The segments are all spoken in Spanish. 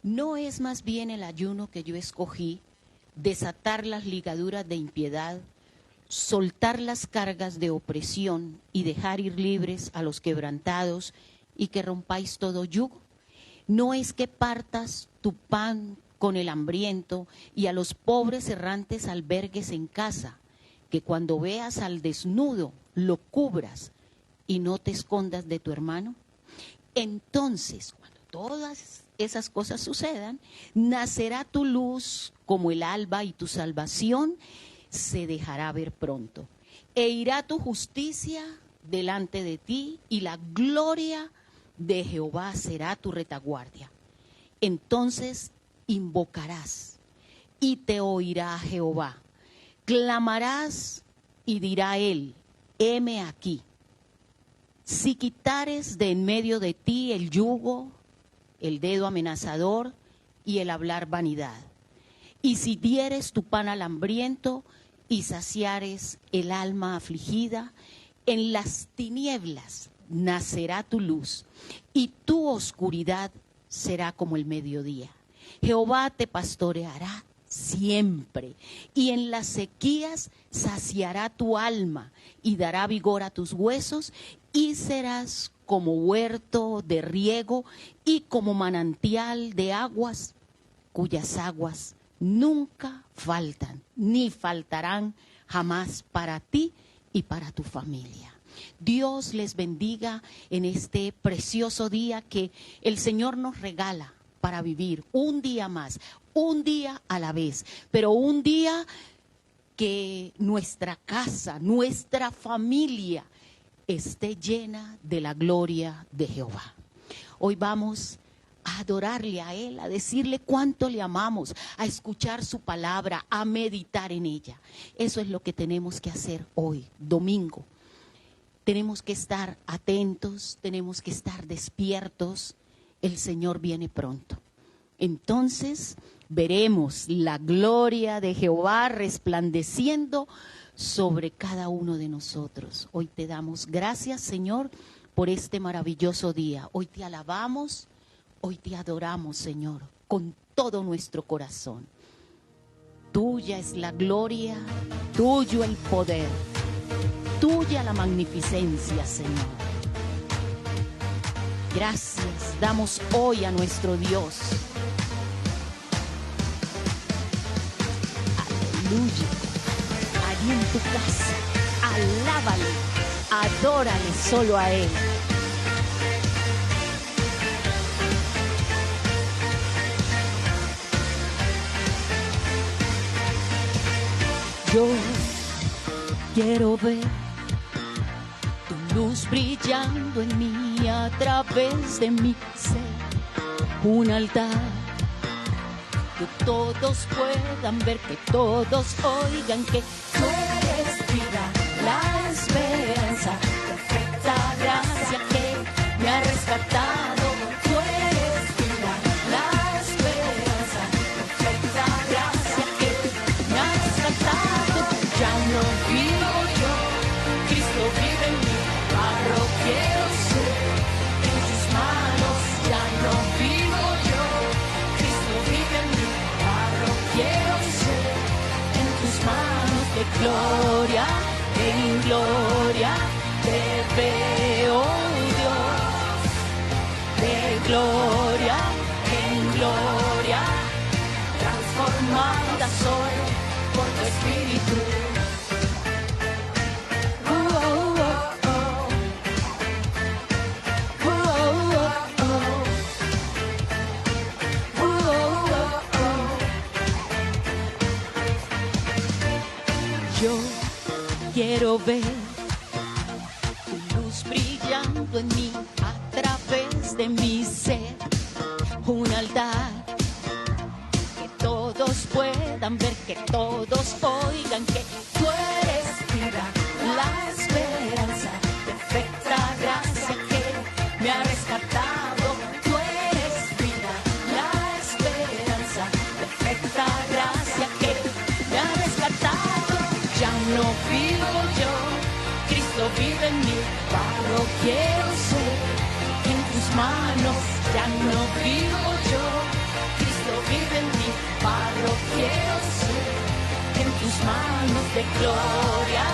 ¿No es más bien el ayuno que yo escogí, desatar las ligaduras de impiedad, soltar las cargas de opresión y dejar ir libres a los quebrantados y que rompáis todo yugo? ¿No es que partas tu pan con el hambriento y a los pobres errantes albergues en casa, que cuando veas al desnudo lo cubras y no te escondas de tu hermano? Entonces, cuando todas esas cosas sucedan, nacerá tu luz como el alba y tu salvación se dejará ver pronto. E irá tu justicia delante de ti y la gloria de Jehová será tu retaguardia. Entonces invocarás y te oirá Jehová. Clamarás y dirá él, heme aquí. Si quitares de en medio de ti el yugo, el dedo amenazador y el hablar vanidad, y si dieres tu pan al hambriento y saciares el alma afligida, en las tinieblas nacerá tu luz y tu oscuridad será como el mediodía. Jehová te pastoreará siempre y en las sequías saciará tu alma y dará vigor a tus huesos y serás como huerto de riego y como manantial de aguas cuyas aguas nunca faltan ni faltarán jamás para ti y para tu familia. Dios les bendiga en este precioso día que el Señor nos regala para vivir un día más, un día a la vez, pero un día que nuestra casa, nuestra familia esté llena de la gloria de Jehová. Hoy vamos a adorarle a Él, a decirle cuánto le amamos, a escuchar su palabra, a meditar en ella. Eso es lo que tenemos que hacer hoy, domingo. Tenemos que estar atentos, tenemos que estar despiertos. El Señor viene pronto. Entonces veremos la gloria de Jehová resplandeciendo sobre cada uno de nosotros. Hoy te damos gracias, Señor, por este maravilloso día. Hoy te alabamos, hoy te adoramos, Señor, con todo nuestro corazón. Tuya es la gloria, tuyo el poder, tuya la magnificencia, Señor. Gracias damos hoy a nuestro Dios. Aleluya. Allí en tu casa, alábale, adórale solo a Él. Yo quiero ver tu luz brillando en mí a través de mi ser, un altar que todos puedan ver, que todos oigan que tú eres vida, la esperanza, perfecta gracia que me ha rescatado. Tú eres vida, la esperanza, perfecta gracia que me ha rescatado. Ya no vivo yo, Cristo vive en mí, quiero ser en sus manos. Ya no vivo yo, Cristo vive en mí, quiero ser en tus manos. De gloria en gloria te veo, Dios. De gloria en gloria transformada soy por tu Espíritu. Yo quiero ver tu luz brillando en mí a través de mi ser, un altar que todos puedan ver, que todos oigan que tú eres vida, la esperanza, perfecta gracia que me ha rescatado. Tú eres vida, la esperanza, perfecta gracia que me ha rescatado. Ya no vivo yo, Cristo vive en mí, quiero ser en tus manos. Ya no vivo yo, Cristo vive en mí, barro quiero ser, en tus manos de gloria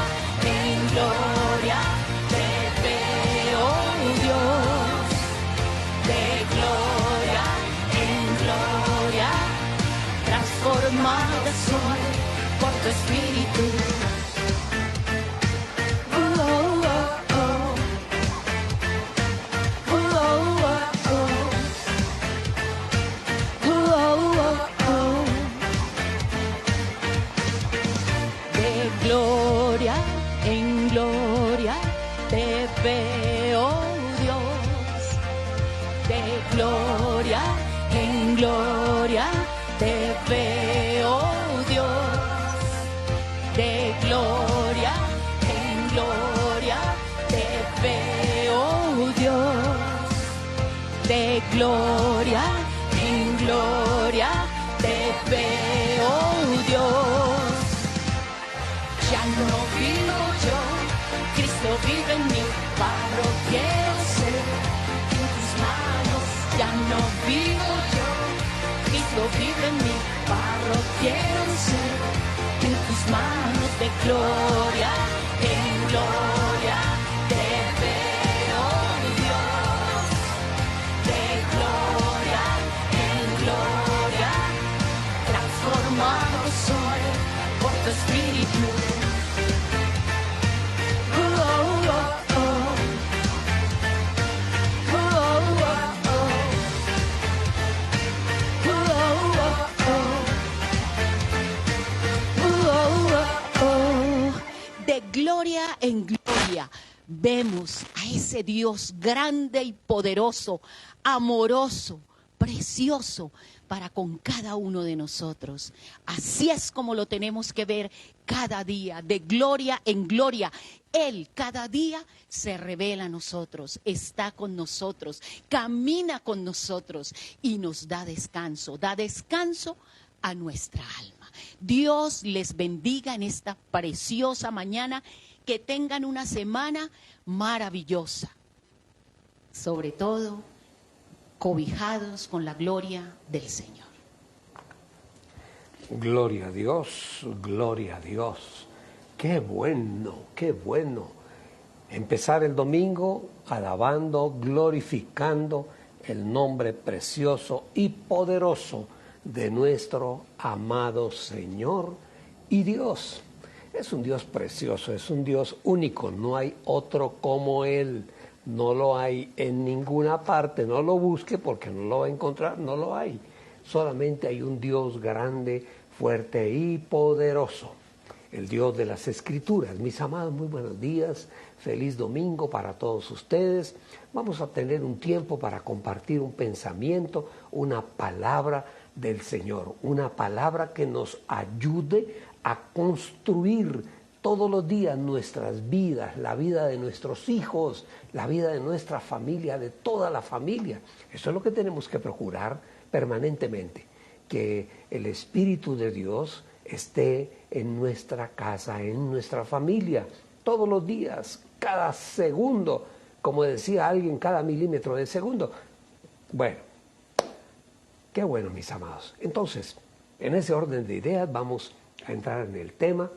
en gloria te veo, Dios, de gloria en gloria, transformada soy por tu espíritu. Gloria en gloria te veo, Dios, de gloria en gloria te veo, Dios, de gloria en gloria te veo, Dios, de gloria en gloria te veo, Dios. Ya no vivo yo, Cristo vive en mí, barro quiero ser, en tus manos. Ya no vivo yo, Cristo vive en mí, barro quiero ser, en tus manos de gloria en gloria te veo, Dios, de gloria en gloria, transformado soy por tu espíritu. De gloria en gloria vemos a ese Dios grande y poderoso, amoroso, precioso para con cada uno de nosotros. Así es como lo tenemos que ver cada día, de gloria en gloria. Él cada día se revela a nosotros, está con nosotros, camina con nosotros y nos da descanso a nuestra alma. Dios les bendiga en esta preciosa mañana, que tengan una semana maravillosa, sobre todo cobijados con la gloria del Señor. Gloria a Dios, gloria a Dios. Qué bueno empezar el domingo alabando, glorificando el nombre precioso y poderoso de nuestro amado Señor y Dios. Es un Dios precioso, es un Dios único, no hay otro como Él. No lo hay en ninguna parte, no lo busque porque no lo va a encontrar, no lo hay. Solamente hay un Dios grande, fuerte y poderoso, el Dios de las Escrituras. Mis amados, muy buenos días, feliz domingo para todos ustedes. Vamos a tener un tiempo para compartir un pensamiento, una palabra del Señor, una palabra que nos ayude a construir todos los días nuestras vidas, la vida de nuestros hijos, la vida de nuestra familia, de toda la familia. Eso es lo que tenemos que procurar permanentemente, que el Espíritu de Dios esté en nuestra casa, en nuestra familia, todos los días, cada segundo, como decía alguien, cada milímetro de segundo. Bueno, qué bueno, mis amados. Entonces, en ese orden de ideas vamos a entrar en el tema.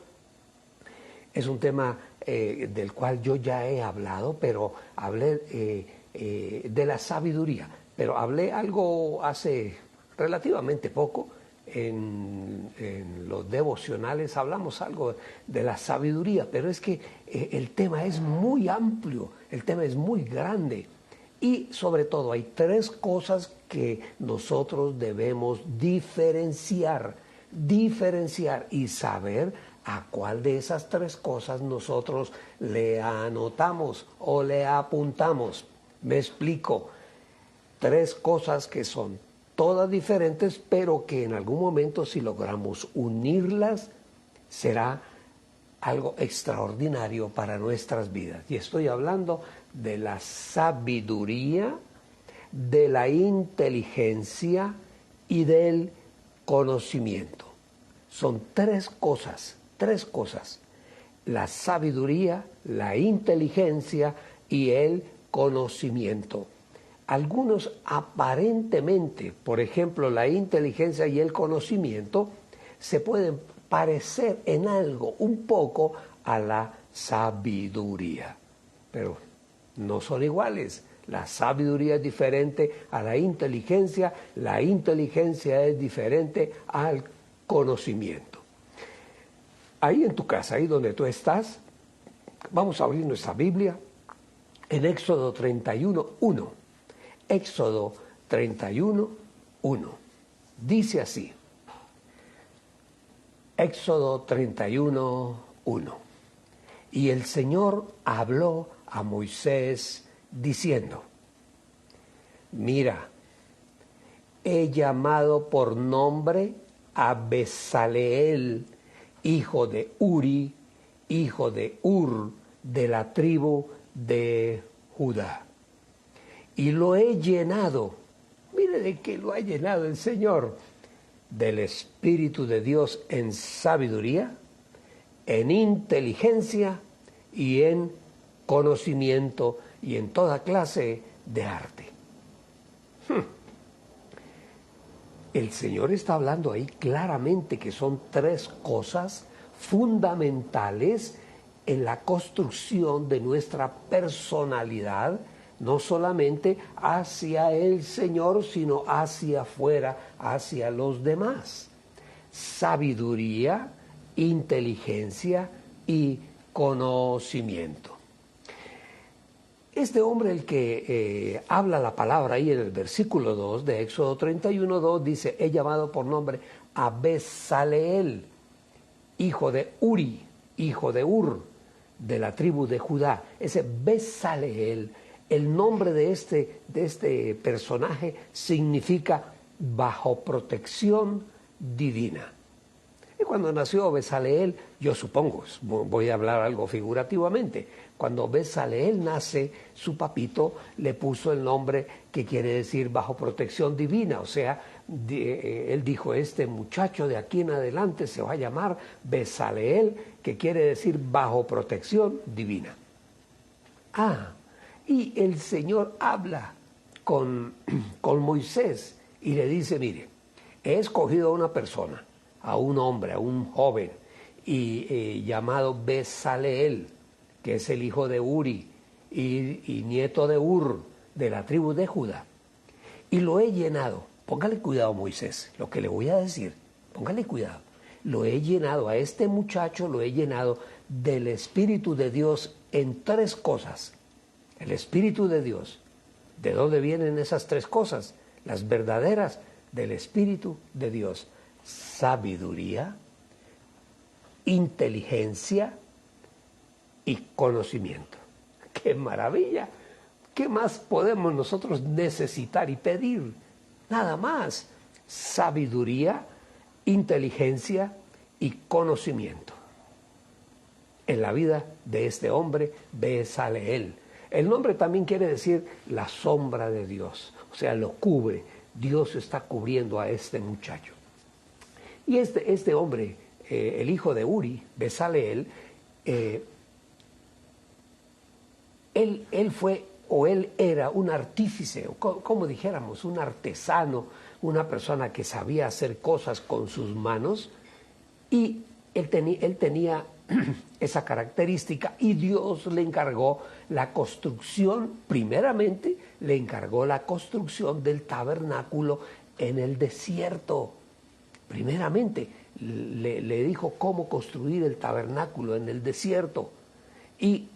Es un tema del cual yo ya he hablado, pero hablé de la sabiduría. Pero hablé algo hace relativamente poco, en los devocionales hablamos algo de la sabiduría, pero es que el tema es muy amplio, el tema es muy grande. Y sobre todo hay tres cosas que nosotros debemos diferenciar y saber a cuál de esas tres cosas nosotros le anotamos o le apuntamos. Me explico. Tres cosas que son todas diferentes, pero que en algún momento, si logramos unirlas, será algo extraordinario para nuestras vidas. Y estoy hablando de la sabiduría, de la inteligencia y del conocimiento. Son tres cosas. La sabiduría, la inteligencia y el conocimiento. algunos aparentemente, por ejemplo, la inteligencia y el conocimiento, se pueden parecer en algo un poco a la sabiduría, pero no son iguales. La sabiduría es diferente a la inteligencia es diferente al conocimiento. Ahí en tu casa, ahí donde tú estás, vamos a abrir nuestra Biblia en Éxodo 31:1. Éxodo 31:1. Dice así. Éxodo 31:1. Y el Señor habló a Moisés diciendo: mira, he llamado por nombre a Bezaleel, hijo de Uri, hijo de Hur, de la tribu de Judá. Y lo he llenado, mire de qué lo ha llenado el Señor, del Espíritu de Dios en sabiduría, en inteligencia y en conocimiento y en toda clase de arte. El Señor está hablando ahí claramente que son tres cosas fundamentales en la construcción de nuestra personalidad, no solamente hacia el Señor, sino hacia afuera, hacia los demás. Sabiduría, inteligencia y conocimiento. Este hombre, el que habla la palabra ahí en el versículo 2 de Éxodo 31:2, dice: he llamado por nombre a Bezaleel, hijo de Uri, hijo de Hur, de la tribu de Judá. Ese Bezaleel, el nombre de este personaje significa bajo protección divina. Y cuando nació Bezaleel, yo supongo, voy a hablar algo figurativamente, cuando Bezaleel nace, su papito le puso el nombre que quiere decir bajo protección divina. O sea, él dijo: este muchacho de aquí en adelante se va a llamar Bezaleel, que quiere decir bajo protección divina. Y el Señor habla con Moisés y le dice: mire, he escogido a una persona, a un hombre, a un joven, llamado Bezaleel, que es el hijo de Uri y nieto de Hur, de la tribu de Judá. Y lo he llenado. Póngale cuidado, Moisés, lo que le voy a decir, póngale cuidado. Lo he llenado a este muchacho, lo he llenado del Espíritu de Dios en tres cosas. El Espíritu de Dios. ¿De dónde vienen esas tres cosas? Las verdaderas del Espíritu de Dios. Sabiduría, inteligencia y conocimiento. ¡Qué maravilla! ¿Qué más podemos nosotros necesitar y pedir? Nada más. Sabiduría, inteligencia y conocimiento. En la vida de este hombre, Bezaleel. El nombre también quiere decir la sombra de Dios. O sea, lo cubre. Dios está cubriendo a este muchacho. Y este hombre, el hijo de Uri, Bezaleel, él era un artífice, o como dijéramos, un artesano, una persona que sabía hacer cosas con sus manos, y él tenía esa característica, y Dios le encargó la construcción, primeramente le encargó la construcción del tabernáculo en el desierto. Primeramente le dijo cómo construir el tabernáculo en el desierto. Y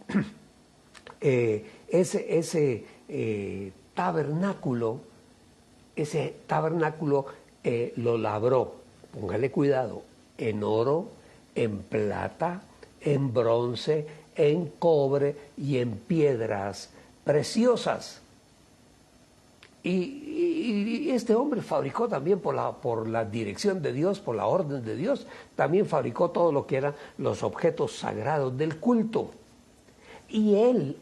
ese tabernáculo lo labró, póngale cuidado, en oro, en plata, en bronce, en cobre y en piedras preciosas. Y este hombre fabricó también por la dirección de Dios, por la orden de Dios, también fabricó todo lo que eran los objetos sagrados del culto. Y él,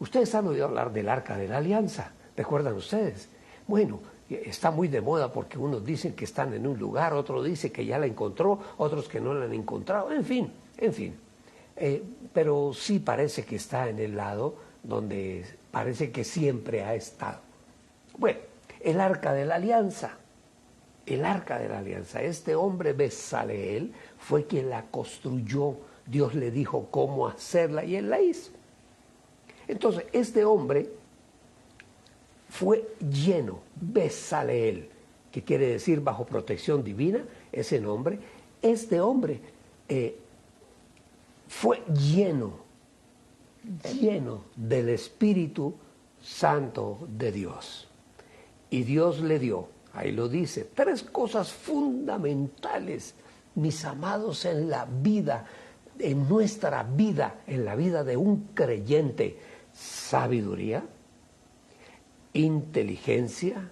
ustedes han oído hablar del Arca de la Alianza, ¿recuerdan ustedes? Bueno, está muy de moda porque unos dicen que están en un lugar, otros dicen que ya la encontró, otros que no la han encontrado, en fin. Pero sí parece que está en el lado donde parece que siempre ha estado. Bueno, el arca de la alianza. El arca de la alianza. Este hombre Bezaleel fue quien la construyó. Dios le dijo cómo hacerla y él la hizo. Entonces, este hombre fue lleno, Bezaleel, que quiere decir bajo protección divina, ese nombre. Este hombre fue lleno del Espíritu Santo de Dios. Y Dios le dio, ahí lo dice, 3 cosas fundamentales, mis amados, en la vida, en nuestra vida, en la vida de un creyente: sabiduría, inteligencia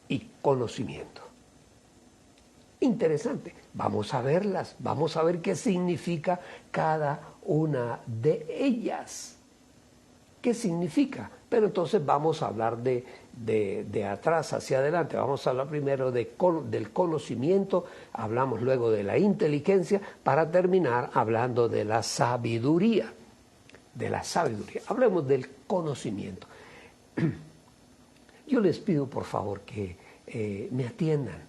y conocimiento. Interesante. Vamos a verlas, vamos a ver qué significa cada una de ellas. ¿Qué significa? Pero entonces vamos a hablar de atrás hacia adelante. Vamos a hablar primero del conocimiento, hablamos luego de la inteligencia, para terminar hablando de la sabiduría. De la sabiduría. Hablemos del conocimiento. Yo les pido por favor que me atiendan,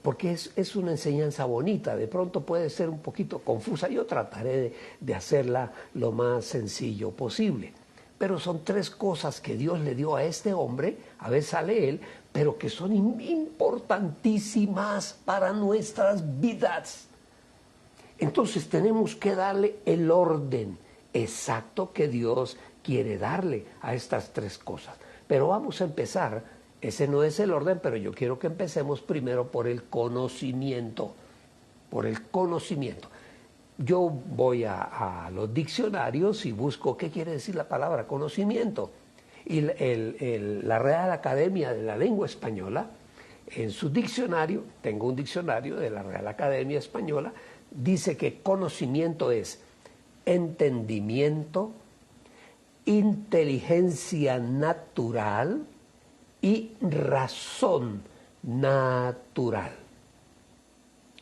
porque es una enseñanza bonita. De pronto puede ser un poquito confusa. Yo trataré de hacerla lo más sencillo posible. Pero son 3 cosas que Dios le dio a este hombre, a Bezaleel, pero que son importantísimas para nuestras vidas. Entonces tenemos que darle el orden exacto que Dios quiere darle a estas 3 cosas. Pero vamos a empezar, ese no es el orden, pero yo quiero que empecemos primero por el conocimiento. Por el conocimiento. Yo voy a los diccionarios y busco qué quiere decir la palabra conocimiento. Y la Real Academia de la Lengua Española, en su diccionario, tengo un diccionario de la Real Academia Española, dice que conocimiento es entendimiento, inteligencia natural y razón natural.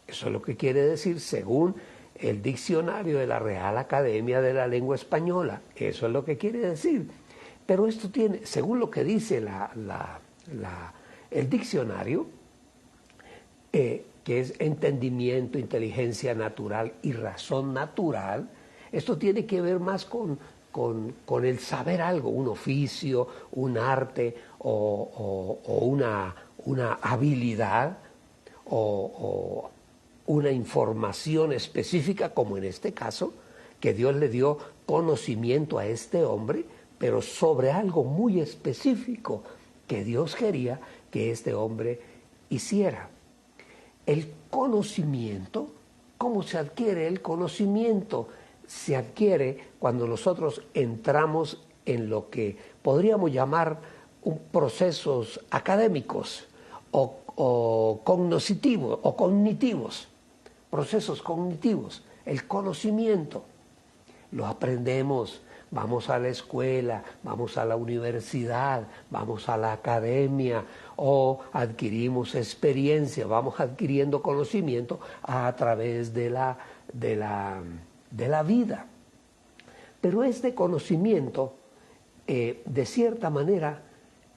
Eso es lo que quiere decir según el diccionario de la Real Academia de la Lengua Española. Eso es lo que quiere decir. Pero esto tiene, según lo que dice el diccionario, que es entendimiento, inteligencia natural y razón natural, esto tiene que ver más con el saber algo, un oficio, un arte o una habilidad o una información específica, como en este caso, que Dios le dio conocimiento a este hombre, pero sobre algo muy específico que Dios quería que este hombre hiciera. El conocimiento, ¿cómo se adquiere el conocimiento? Se adquiere cuando nosotros entramos en lo que podríamos llamar procesos académicos o cognitivos, procesos cognitivos. El conocimiento lo aprendemos, vamos a la escuela, vamos a la universidad, vamos a la academia o adquirimos experiencia, vamos adquiriendo conocimiento a través de la vida. Pero este conocimiento, de cierta manera,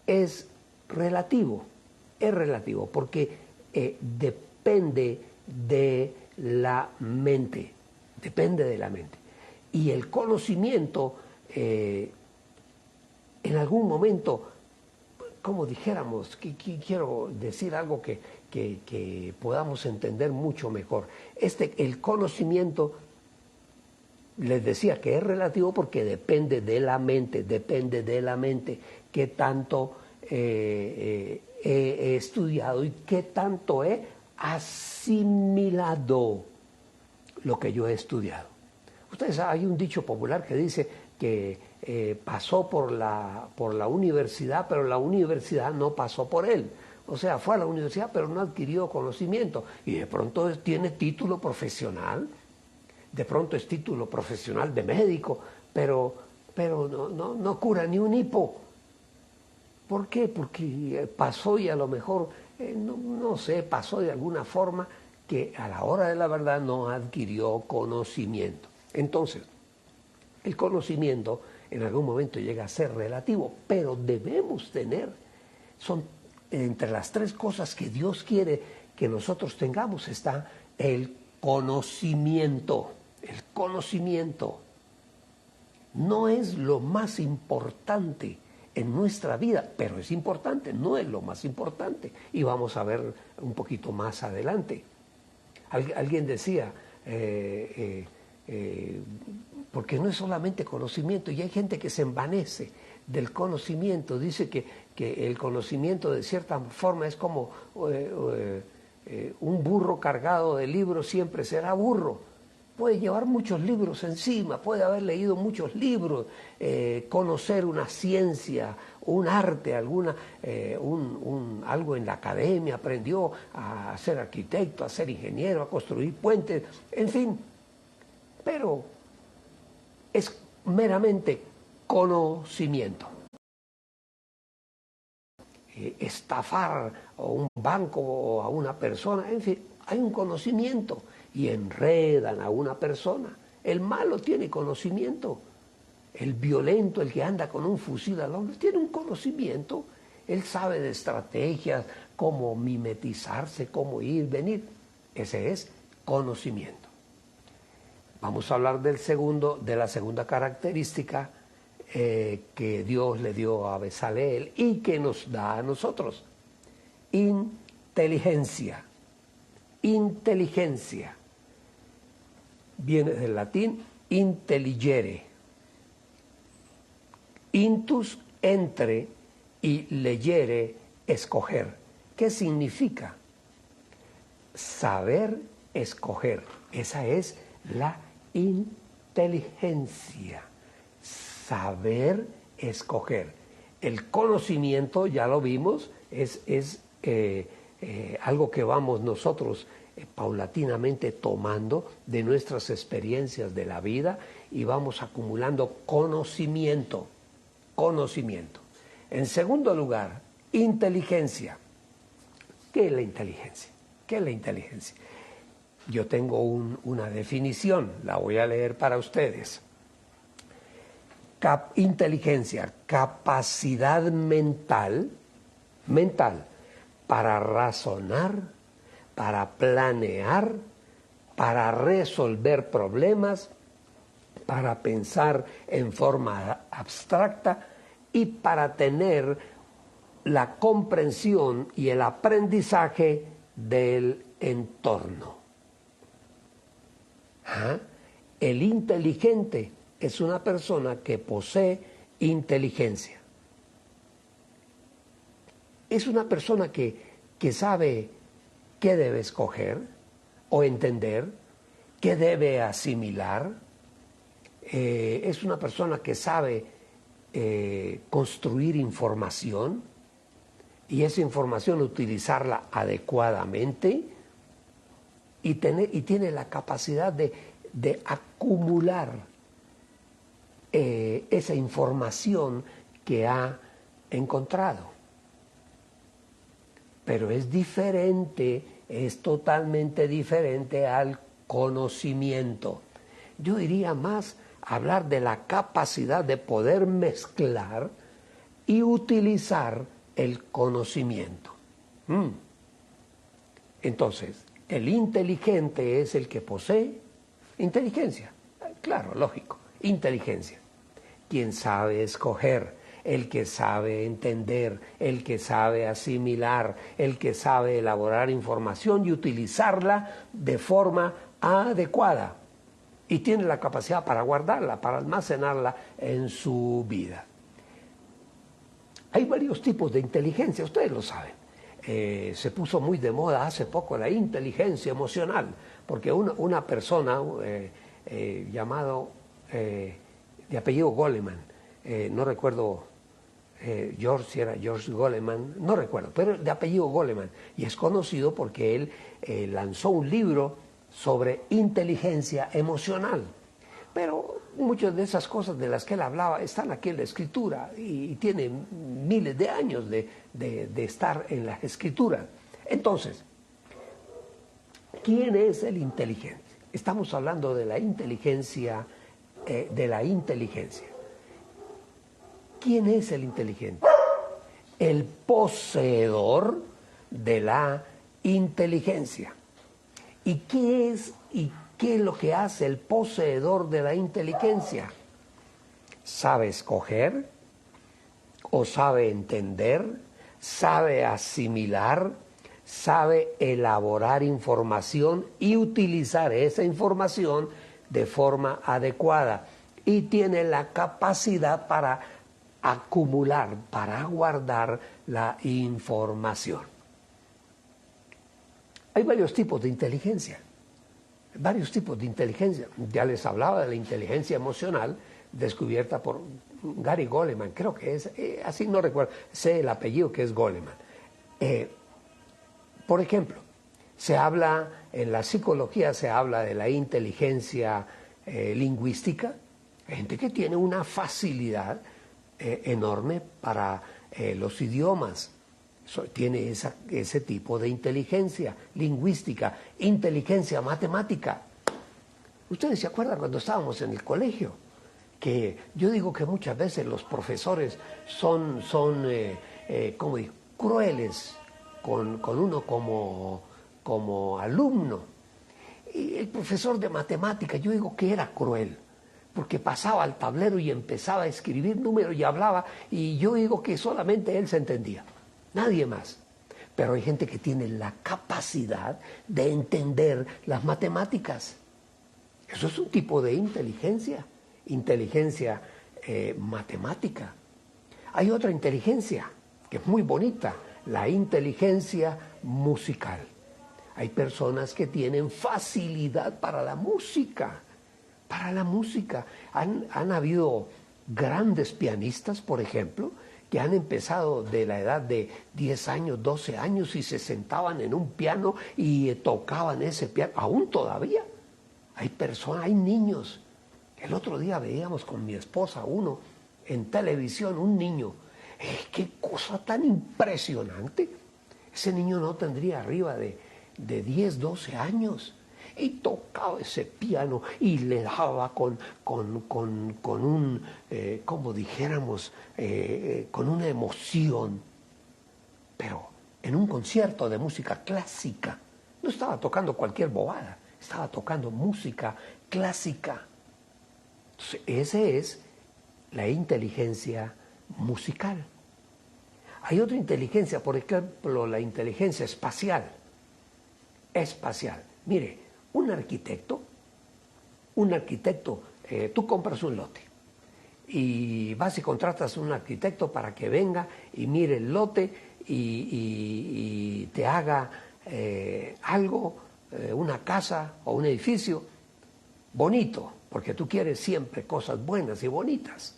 es relativo porque depende de la mente, Y el conocimiento, en algún momento, como dijéramos, quiero decir algo que podamos entender mucho mejor. El conocimiento, les decía que es relativo porque depende de la mente, qué tanto he estudiado y qué tanto he asimilado lo que yo he estudiado. Ustedes saben, hay un dicho popular que dice que pasó por la universidad, pero la universidad no pasó por él. O sea, fue a la universidad, pero no adquirió conocimiento. Y de pronto tiene título profesional, de pronto es título profesional de médico, pero no cura ni un hipo. ¿Por qué? Porque pasó y a lo mejor, no sé, pasó de alguna forma que a la hora de la verdad no adquirió conocimiento. Entonces, el conocimiento en algún momento llega a ser relativo, pero debemos tener Son entre las tres cosas que Dios quiere que nosotros tengamos está el conocimiento. El conocimiento no es lo más importante en nuestra vida, pero es importante, no es lo más importante. Y vamos a ver un poquito más adelante. Alguien decía, porque no es solamente conocimiento, y hay gente que se envanece del conocimiento, dice que el conocimiento de cierta forma es como un burro cargado de libros siempre será burro. Puede llevar muchos libros encima, puede haber leído muchos libros, conocer una ciencia, un arte, algo en la academia, aprendió a ser arquitecto, a ser ingeniero, a construir puentes, en fin, pero es meramente conocimiento. Estafar a un banco o a una persona, en fin, hay un conocimiento y enredan a una persona. El malo tiene conocimiento, el violento, el que anda con un fusil al hombro, tiene un conocimiento, él sabe de estrategias, cómo mimetizarse, cómo ir, venir, ese es conocimiento. Vamos a hablar de la segunda característica que Dios le dio a Bezaleel y que nos da a nosotros. Inteligencia. Inteligencia. Viene del latín intelligere. Intus, entre, y legere, escoger. ¿Qué significa? Saber escoger. Esa es la inteligencia. Saber escoger. El conocimiento, ya lo vimos, es algo que vamos nosotros paulatinamente tomando de nuestras experiencias de la vida y vamos acumulando conocimiento. Conocimiento. En segundo lugar, inteligencia. ¿Qué es la inteligencia? ¿Qué es la inteligencia? Yo tengo una definición, la voy a leer para ustedes. Inteligencia, capacidad mental para razonar, para planear, para resolver problemas, para pensar en forma abstracta y para tener la comprensión y el aprendizaje del entorno. El inteligente es una persona que posee inteligencia. Es una persona que sabe qué debe escoger o entender, qué debe asimilar. Es una persona que sabe construir información y esa información utilizarla adecuadamente y tiene la capacidad de acumular esa información que ha encontrado. Pero es diferente, es totalmente diferente al conocimiento. Yo iría más a hablar de la capacidad de poder mezclar y utilizar el conocimiento. Entonces, el inteligente es el que posee inteligencia. Claro, lógico, inteligencia. Quien sabe escoger, el que sabe entender, el que sabe asimilar, el que sabe elaborar información y utilizarla de forma adecuada. Y tiene la capacidad para guardarla, para almacenarla en su vida. Hay varios tipos de inteligencia, ustedes lo saben. Se puso muy de moda hace poco la inteligencia emocional, porque una persona llamado de apellido Goleman, no recuerdo George, si era George Goleman, no recuerdo, pero de apellido Goleman, y es conocido porque él lanzó un libro sobre inteligencia emocional. Pero muchas de esas cosas de las que él hablaba están aquí en la Escritura y tiene miles de años de estar en la Escritura. Entonces, ¿quién es el inteligente? Estamos hablando de la inteligencia, ¿Quién es el inteligente? el poseedor de la inteligencia. ¿Y qué es lo que hace el poseedor de la inteligencia? Sabe escoger, o sabe entender, sabe asimilar, sabe elaborar información y utilizar esa información de forma adecuada, y tiene la capacidad para acumular, para guardar la información. Hay varios tipos de inteligencia, Ya les hablaba de la inteligencia emocional, descubierta por Gary Goleman, creo que es, así no recuerdo, sé el apellido, que es Goleman. Por ejemplo, se habla, en la psicología se habla de la inteligencia lingüística. Hay gente que tiene una facilidad enorme para los idiomas. Tiene ese tipo de inteligencia lingüística, inteligencia matemática. Ustedes se acuerdan cuando estábamos en el colegio, que yo digo que muchas veces los profesores son ¿cómo digo?, crueles con uno como alumno. Y el profesor de matemática, yo digo que era cruel, porque pasaba al tablero y empezaba a escribir números y hablaba, y yo digo que solamente él se entendía, nadie más. Pero hay gente que tiene la capacidad de entender las matemáticas. Eso es un tipo de inteligencia matemática. Hay otra inteligencia que es muy bonita, la inteligencia musical. Hay personas que tienen facilidad para la música. Han habido grandes pianistas, por ejemplo, que han empezado de la edad de 10 años, 12 años y se sentaban en un piano y tocaban ese piano, aún todavía. Hay niños. El otro día veíamos con mi esposa uno en televisión, un niño. ¡Qué cosa tan impresionante! Ese niño no tendría arriba de 10, 12 años. Y tocaba ese piano y le daba con un, como dijéramos, con una emoción. Pero en un concierto de música clásica. No estaba tocando cualquier bobada, estaba tocando música clásica. Entonces, esa es la inteligencia musical. Hay otra inteligencia, por ejemplo, la inteligencia espacial. Mire, un arquitecto, tú compras un lote y vas y contratas a un arquitecto para que venga y mire el lote y te haga algo, una casa o un edificio bonito, porque tú quieres siempre cosas buenas y bonitas.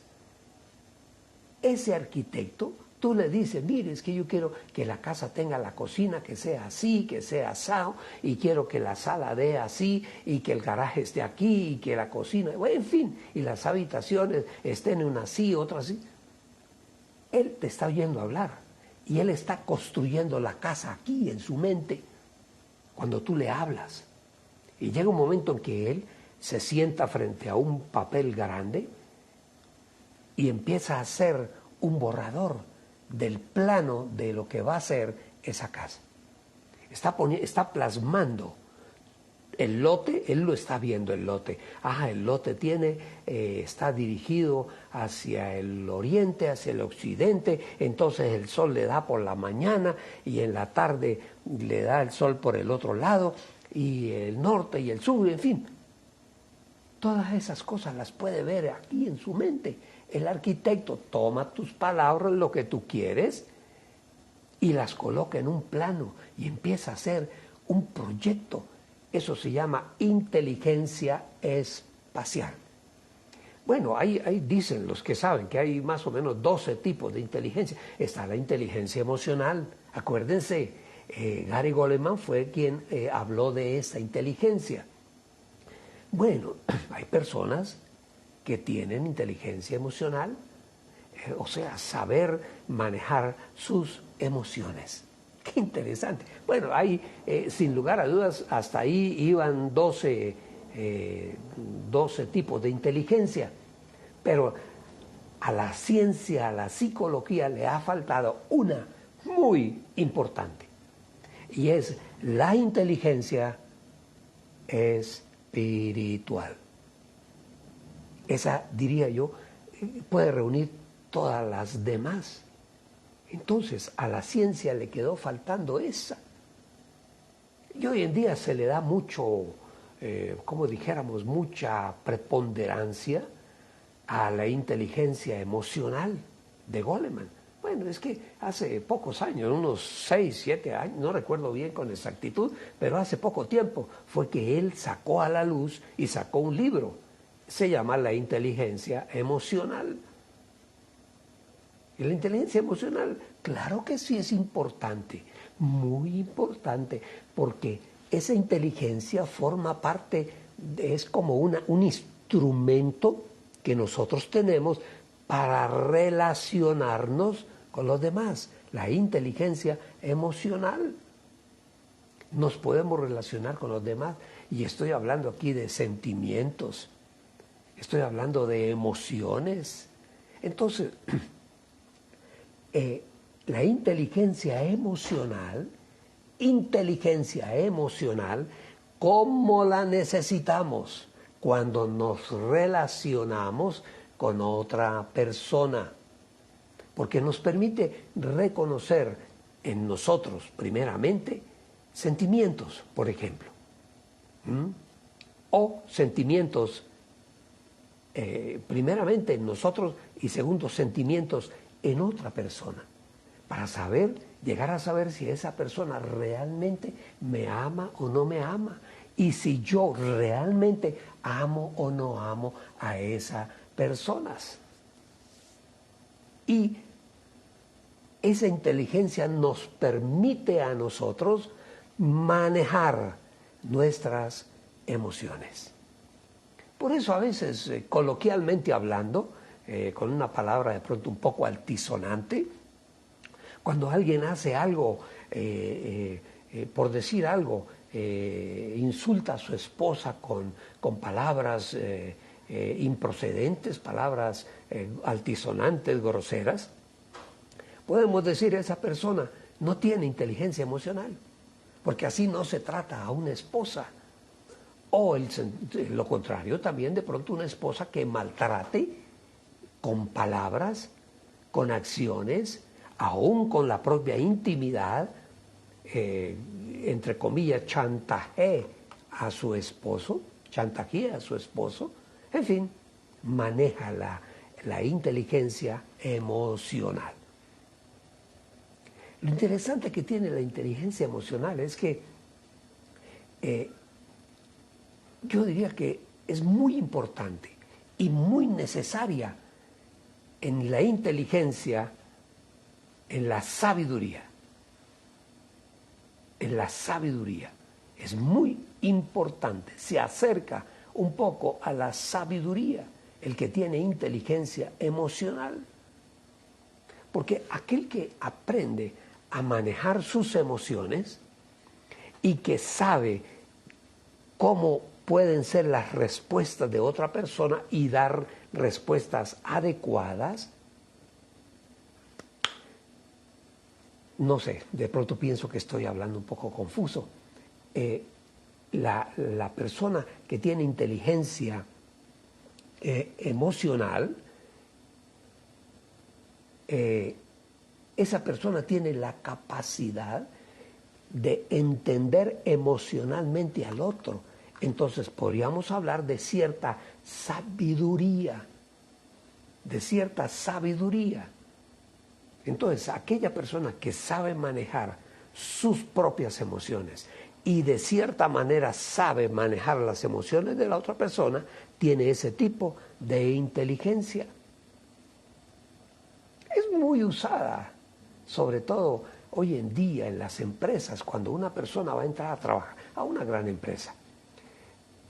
Ese arquitecto, tú le dices, mire, es que yo quiero que la casa tenga la cocina que sea así, que sea asado, y quiero que la sala dé así, y que el garaje esté aquí, y que la cocina, bueno, en fin, y las habitaciones estén una así, otra así. Él te está oyendo hablar, y él está construyendo la casa aquí en su mente, cuando tú le hablas. Y llega un momento en que él se sienta frente a un papel grande y empieza a hacer un borrador del plano de lo que va a ser esa casa. Está plasmando el lote, él lo está viendo el lote. El lote está dirigido hacia el oriente, hacia el occidente, entonces el sol le da por la mañana y en la tarde le da el sol por el otro lado, y el norte y el sur, en fin. Todas esas cosas las puede ver aquí en su mente. El arquitecto toma tus palabras, lo que tú quieres, y las coloca en un plano y empieza a hacer un proyecto. Eso se llama inteligencia espacial. Bueno, ahí dicen los que saben que hay más o menos 12 tipos de inteligencia. Está la inteligencia emocional. Acuérdense, Gary Goleman fue quien habló de esta inteligencia. Bueno, hay personas que tienen inteligencia emocional, o sea, saber manejar sus emociones. Qué interesante. Bueno, hay, sin lugar a dudas, hasta ahí iban 12 tipos de inteligencia, pero a la ciencia, a la psicología le ha faltado una muy importante, y es la inteligencia espiritual. Esa, diría yo, puede reunir todas las demás. Entonces, a la ciencia le quedó faltando esa. Y hoy en día se le da mucho, como dijéramos, mucha preponderancia a la inteligencia emocional de Goleman. Bueno, es que hace pocos años, unos 6, 7 años, no recuerdo bien con exactitud, pero hace poco tiempo fue que él sacó a la luz y sacó un libro. Se llama La inteligencia emocional. Y la inteligencia emocional, claro que sí es importante, muy importante, porque esa inteligencia forma parte, es como un instrumento que nosotros tenemos para relacionarnos con los demás. La inteligencia emocional. Nos podemos relacionar con los demás, y estoy hablando aquí de sentimientos, estoy hablando de emociones. Entonces, la inteligencia emocional, ¿cómo la necesitamos? Cuando nos relacionamos con otra persona, porque nos permite reconocer en nosotros, primeramente, sentimientos, por ejemplo, o sentimientos primeramente en nosotros, y segundo, sentimientos en otra persona, para llegar a saber si esa persona realmente me ama o no me ama, y si yo realmente amo o no amo a esas personas. Y esa inteligencia nos permite a nosotros manejar nuestras emociones. Por eso a veces, coloquialmente hablando, con una palabra de pronto un poco altisonante, cuando alguien hace algo, por decir algo, insulta a su esposa con palabras improcedentes, palabras altisonantes, groseras, podemos decir esa persona no tiene inteligencia emocional, porque así no se trata a una esposa. O lo contrario, también de pronto una esposa que maltrate con palabras, con acciones, aún con la propia intimidad, entre comillas, chantajea a su esposo, en fin, maneja la inteligencia emocional. Lo interesante que tiene la inteligencia emocional es que yo diría que es muy importante y muy necesaria en la inteligencia, en la sabiduría. En la sabiduría. Es muy importante. Se acerca un poco a la sabiduría el que tiene inteligencia emocional. Porque aquel que aprende a manejar sus emociones y que sabe cómo pueden ser las respuestas de otra persona y dar respuestas adecuadas, no sé, de pronto pienso que estoy hablando un poco confuso. La persona que tiene inteligencia emocional, esa persona tiene la capacidad de entender emocionalmente al otro. Entonces podríamos hablar de cierta sabiduría, Entonces, aquella persona que sabe manejar sus propias emociones y de cierta manera sabe manejar las emociones de la otra persona, tiene ese tipo de inteligencia. Es muy usada, sobre todo hoy en día en las empresas, cuando una persona va a entrar a trabajar a una gran empresa.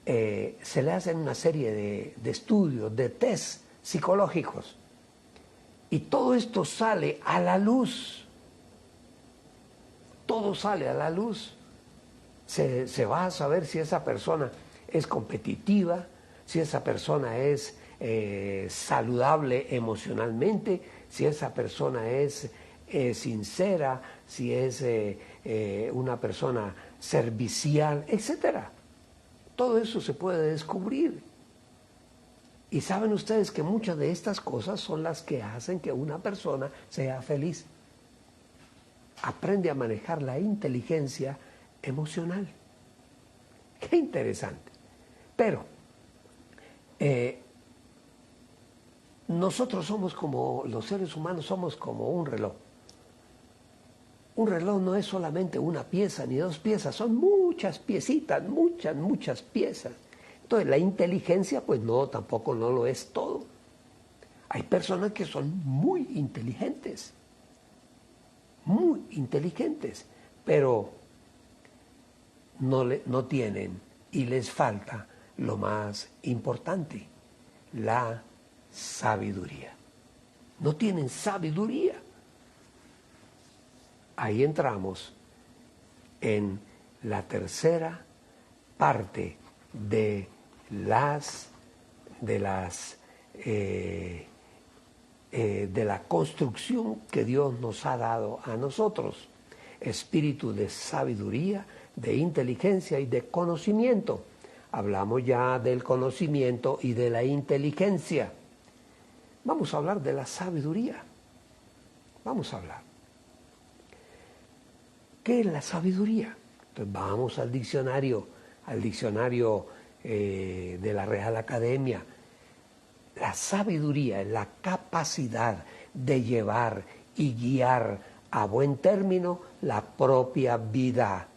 Se le hacen una serie de estudios, de test psicológicos, y todo esto sale a la luz. Todo sale a la luz. Se va a saber si esa persona es competitiva, si esa persona es saludable emocionalmente, si esa persona es sincera, si es una persona servicial, etcétera. Todo eso se puede descubrir. Y saben ustedes que muchas de estas cosas son las que hacen que una persona sea feliz. Aprende a manejar la inteligencia emocional. Qué interesante. Pero nosotros somos como, los seres humanos somos como un reloj. Un reloj no es solamente una pieza ni dos piezas, son muchas piecitas, muchas piezas. Entonces la inteligencia pues no, tampoco no lo es todo. Hay personas que son muy inteligentes, pero no tienen y les falta lo más importante, la sabiduría. No tienen sabiduría. Ahí entramos en la tercera parte de la construcción que Dios nos ha dado a nosotros. Espíritu de sabiduría, de inteligencia y de conocimiento. Hablamos ya del conocimiento y de la inteligencia. Vamos a hablar de la sabiduría. Vamos a hablar. ¿Qué es la sabiduría? Entonces vamos al diccionario de la Real Academia. La sabiduría es la capacidad de llevar y guiar a buen término la propia vida,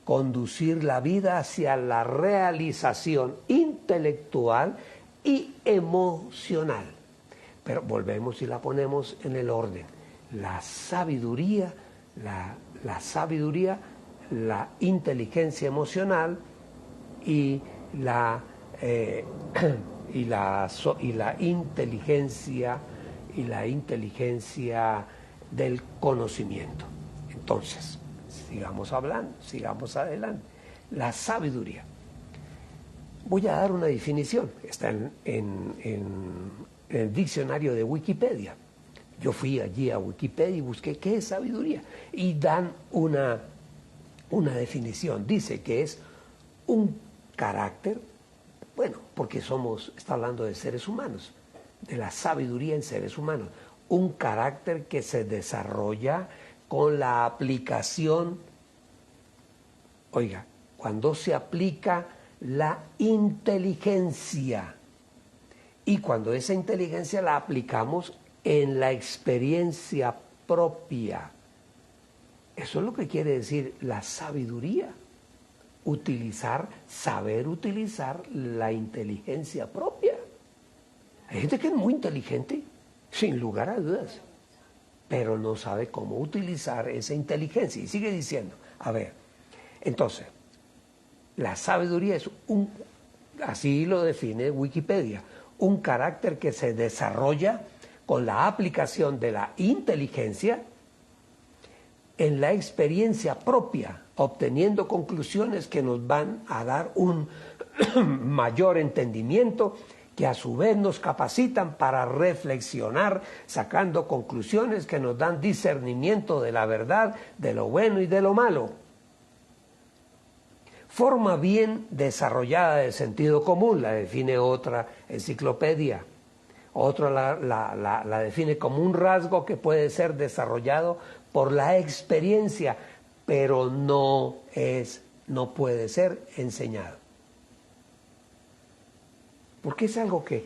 conducir la vida hacia la realización intelectual y emocional. Pero volvemos y la ponemos en el orden. La sabiduría, la inteligencia emocional y la inteligencia del conocimiento. Entonces, sigamos hablando, sigamos adelante. La sabiduría. Voy a dar una definición, está en el diccionario de Wikipedia. Yo fui allí a Wikipedia y busqué qué es sabiduría. Y dan una definición. Dice que es un carácter, bueno, porque está hablando de seres humanos, de la sabiduría en seres humanos. Un carácter que se desarrolla con la aplicación, oiga, cuando se aplica la inteligencia y cuando esa inteligencia la aplicamos en la experiencia propia. Eso es lo que quiere decir la sabiduría. Saber utilizar la inteligencia propia. Hay gente que es muy inteligente, sin lugar a dudas, pero no sabe cómo utilizar esa inteligencia. Y sigue diciendo, a ver, entonces, la sabiduría es así lo define Wikipedia, un carácter que se desarrolla con la aplicación de la inteligencia en la experiencia propia, obteniendo conclusiones que nos van a dar un mayor entendimiento, que a su vez nos capacitan para reflexionar, sacando conclusiones que nos dan discernimiento de la verdad, de lo bueno y de lo malo. Forma bien desarrollada del sentido común, la define otra enciclopedia. Otra la define como un rasgo que puede ser desarrollado por la experiencia, pero no puede ser enseñado. Porque es algo que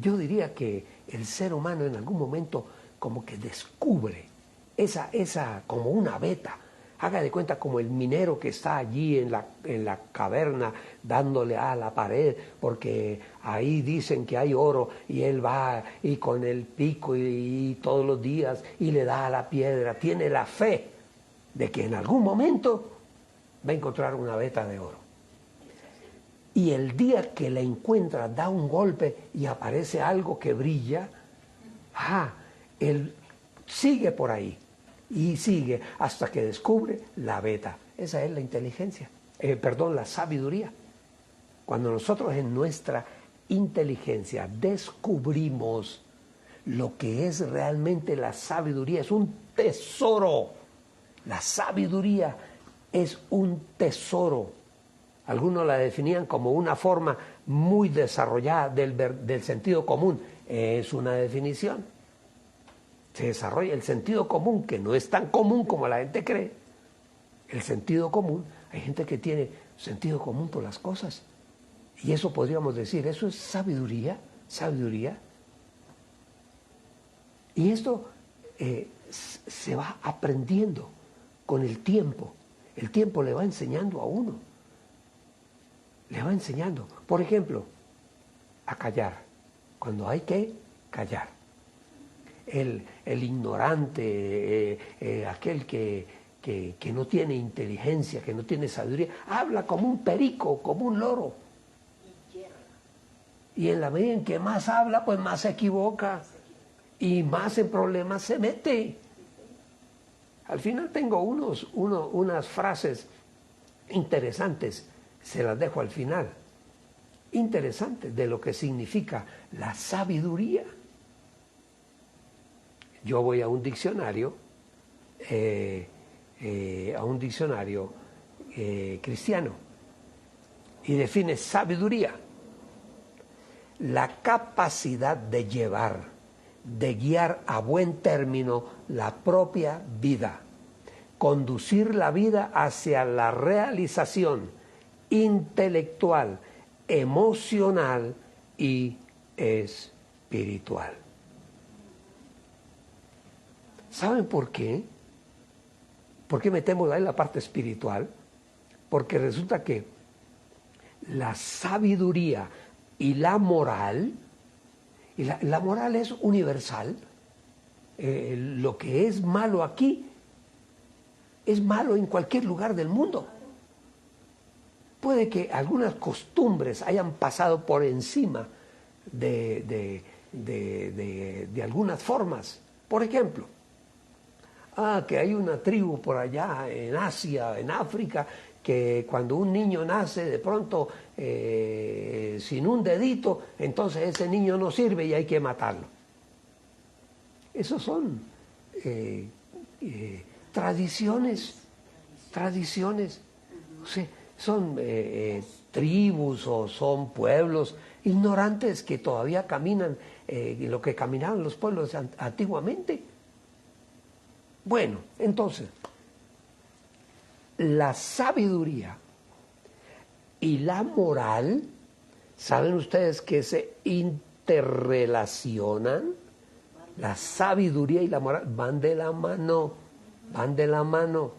yo diría que el ser humano en algún momento como que descubre esa como una veta. Haga de cuenta como el minero que está allí en la caverna dándole a la pared porque ahí dicen que hay oro y él va y con el pico y todos los días y le da a la piedra. Tiene la fe de que en algún momento va a encontrar una veta de oro. Y el día que la encuentra da un golpe y aparece algo que brilla, él sigue por ahí. Y sigue hasta que descubre la veta. Esa es la inteligencia, la sabiduría. Cuando nosotros en nuestra inteligencia descubrimos lo que es realmente la sabiduría. Es un tesoro. La sabiduría es un tesoro. Algunos la definían como una forma muy desarrollada del sentido común. Es una definición. Se desarrolla el sentido común, que no es tan común como la gente cree. El sentido común, hay gente que tiene sentido común por las cosas. Y eso podríamos decir, eso es sabiduría, sabiduría. Y esto se va aprendiendo con el tiempo. El tiempo le va enseñando a uno. Le va enseñando. Por ejemplo, a callar, cuando hay que callar. El ignorante, aquel que no tiene inteligencia, que no tiene sabiduría, habla como un perico, como un loro. Y en la medida en que más habla, pues más se equivoca y más en problemas se mete. Al final tengo unas frases interesantes, se las dejo al final, interesantes de lo que significa la sabiduría. Yo voy a un diccionario, cristiano, y define sabiduría: la capacidad de llevar, de guiar a buen término la propia vida, conducir la vida hacia la realización intelectual, emocional y espiritual. ¿Saben por qué? ¿Por qué metemos ahí la parte espiritual? Porque resulta que la sabiduría y la moral, la moral es universal. Lo que es malo aquí es malo en cualquier lugar del mundo. Puede que algunas costumbres hayan pasado por encima de algunas formas. Por ejemplo, que hay una tribu por allá en Asia, en África, que cuando un niño nace de pronto sin un dedito, entonces ese niño no sirve y hay que matarlo. Esos son tradiciones, o sea, son tribus o son pueblos ignorantes que todavía caminan lo que caminaban los pueblos antiguamente. Bueno, entonces, la sabiduría y la moral, ¿saben ustedes que se interrelacionan? La sabiduría y la moral van de la mano, van de la mano.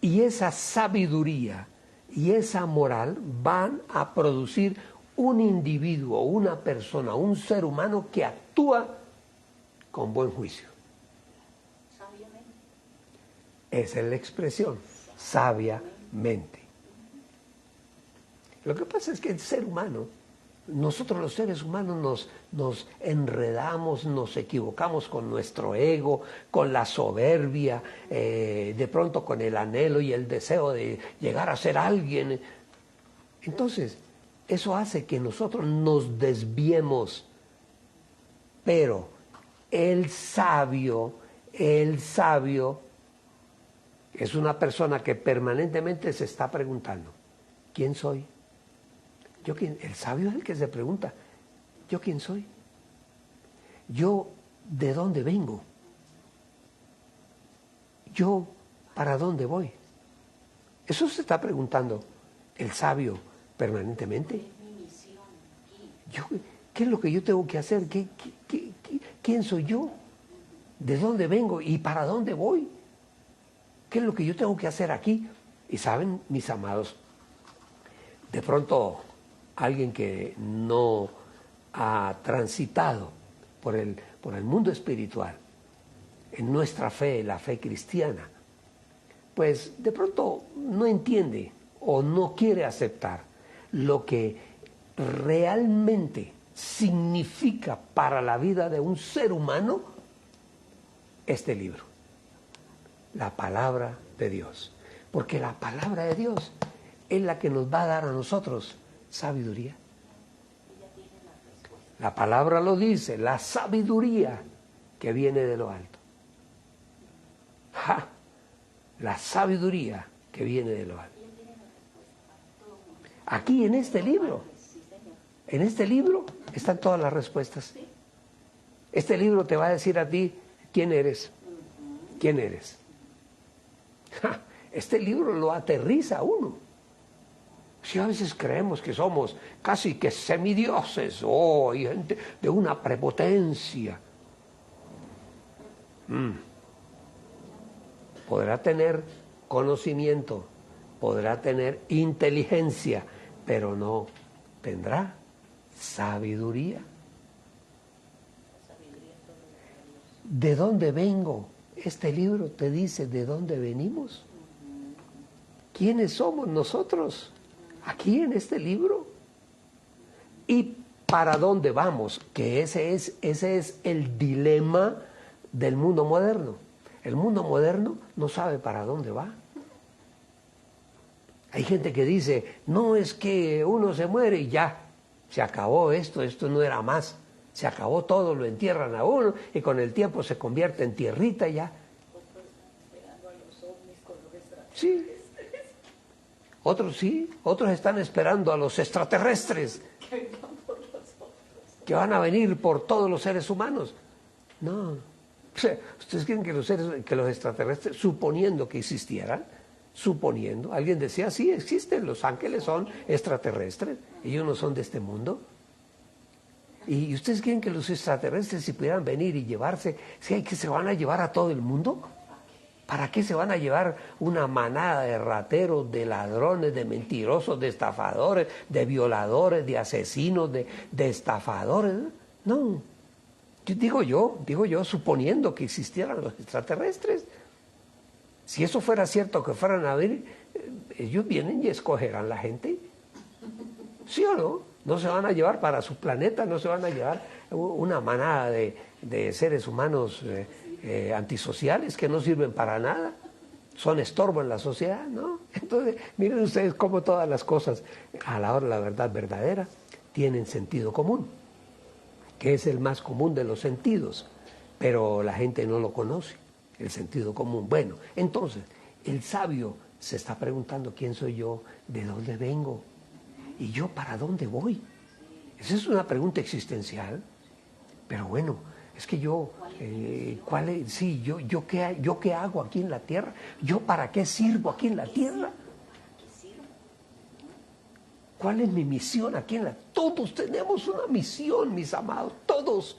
Y esa sabiduría y esa moral van a producir un individuo, una persona, un ser humano que actúa con buen juicio. Sabiamente. Esa es la expresión, sabiamente. Lo que pasa es que el ser humano, nosotros los seres humanos nos enredamos, nos equivocamos con nuestro ego, con la soberbia, de pronto con el anhelo y el deseo de llegar a ser alguien. Entonces, eso hace que nosotros nos desviemos. Pero el sabio es una persona que permanentemente se está preguntando, ¿quién soy? El sabio es el que se pregunta, ¿yo quién soy? ¿Yo de dónde vengo? ¿Yo para dónde voy? Eso se está preguntando el sabio permanentemente. ¿Qué es lo que yo tengo que hacer? ¿Quién soy yo? ¿De dónde vengo y para dónde voy? ¿Qué es lo que yo tengo que hacer aquí? Y saben, mis amados, de pronto alguien que no ha transitado por el mundo espiritual, en nuestra fe, la fe cristiana, pues de pronto no entiende o no quiere aceptar lo que realmente significa para la vida de un ser humano este libro, la palabra de Dios. Porque la palabra de Dios es la que nos va a dar a nosotros Sabiduría. La palabra lo dice, la sabiduría que viene de lo alto. ¡Ja! La sabiduría que viene de lo alto. Aquí en este libro están todas las respuestas. Este libro te va a decir a ti quién eres. ¿Quién eres? ¡Ja! Este libro lo aterriza a uno. Si a veces creemos que somos casi que semidioses, y gente de una prepotencia. Podrá tener conocimiento, podrá tener inteligencia, pero no tendrá sabiduría. ¿De dónde vengo? Este libro te dice de dónde venimos. ¿Quiénes somos nosotros? Aquí en este libro. ¿Y para dónde vamos? Que ese es el dilema del mundo moderno. El mundo moderno no sabe para dónde va. Hay gente que dice, no, es que uno se muere y ya, se acabó esto no era más. Se acabó todo, lo entierran a uno y con el tiempo se convierte en tierrita y ya. Sí. Otros están esperando a los extraterrestres que van a venir por todos los seres humanos. No. ¿Ustedes creen que los extraterrestres, suponiendo que existieran, alguien decía, sí, existen, los ángeles son extraterrestres, ellos no son de este mundo? ¿Y ustedes creen que los extraterrestres, si pudieran venir y llevarse, si que se van a llevar a todo el mundo? ¿Para qué se van a llevar una manada de rateros, de ladrones, de mentirosos, de estafadores, de violadores, de asesinos, de estafadores? No. Digo yo, suponiendo que existieran los extraterrestres. Si eso fuera cierto, que fueran a ver, ellos vienen y escogerán la gente. ¿Sí o no? No se van a llevar para su planeta, no se van a llevar una manada de seres humanos antisociales que no sirven para nada, son estorbo en la sociedad, ¿no? Entonces, miren ustedes cómo todas las cosas, a la hora de la verdad verdadera, tienen sentido común, que es el más común de los sentidos, pero la gente no lo conoce, el sentido común. Bueno, entonces, el sabio se está preguntando quién soy yo, de dónde vengo, y yo para dónde voy. Esa es una pregunta existencial, pero bueno, es que yo, yo qué hago aquí en la tierra, yo para qué sirvo aquí en la tierra, cuál es mi misión aquí en la tierra. Todos tenemos una misión, mis amados, todos.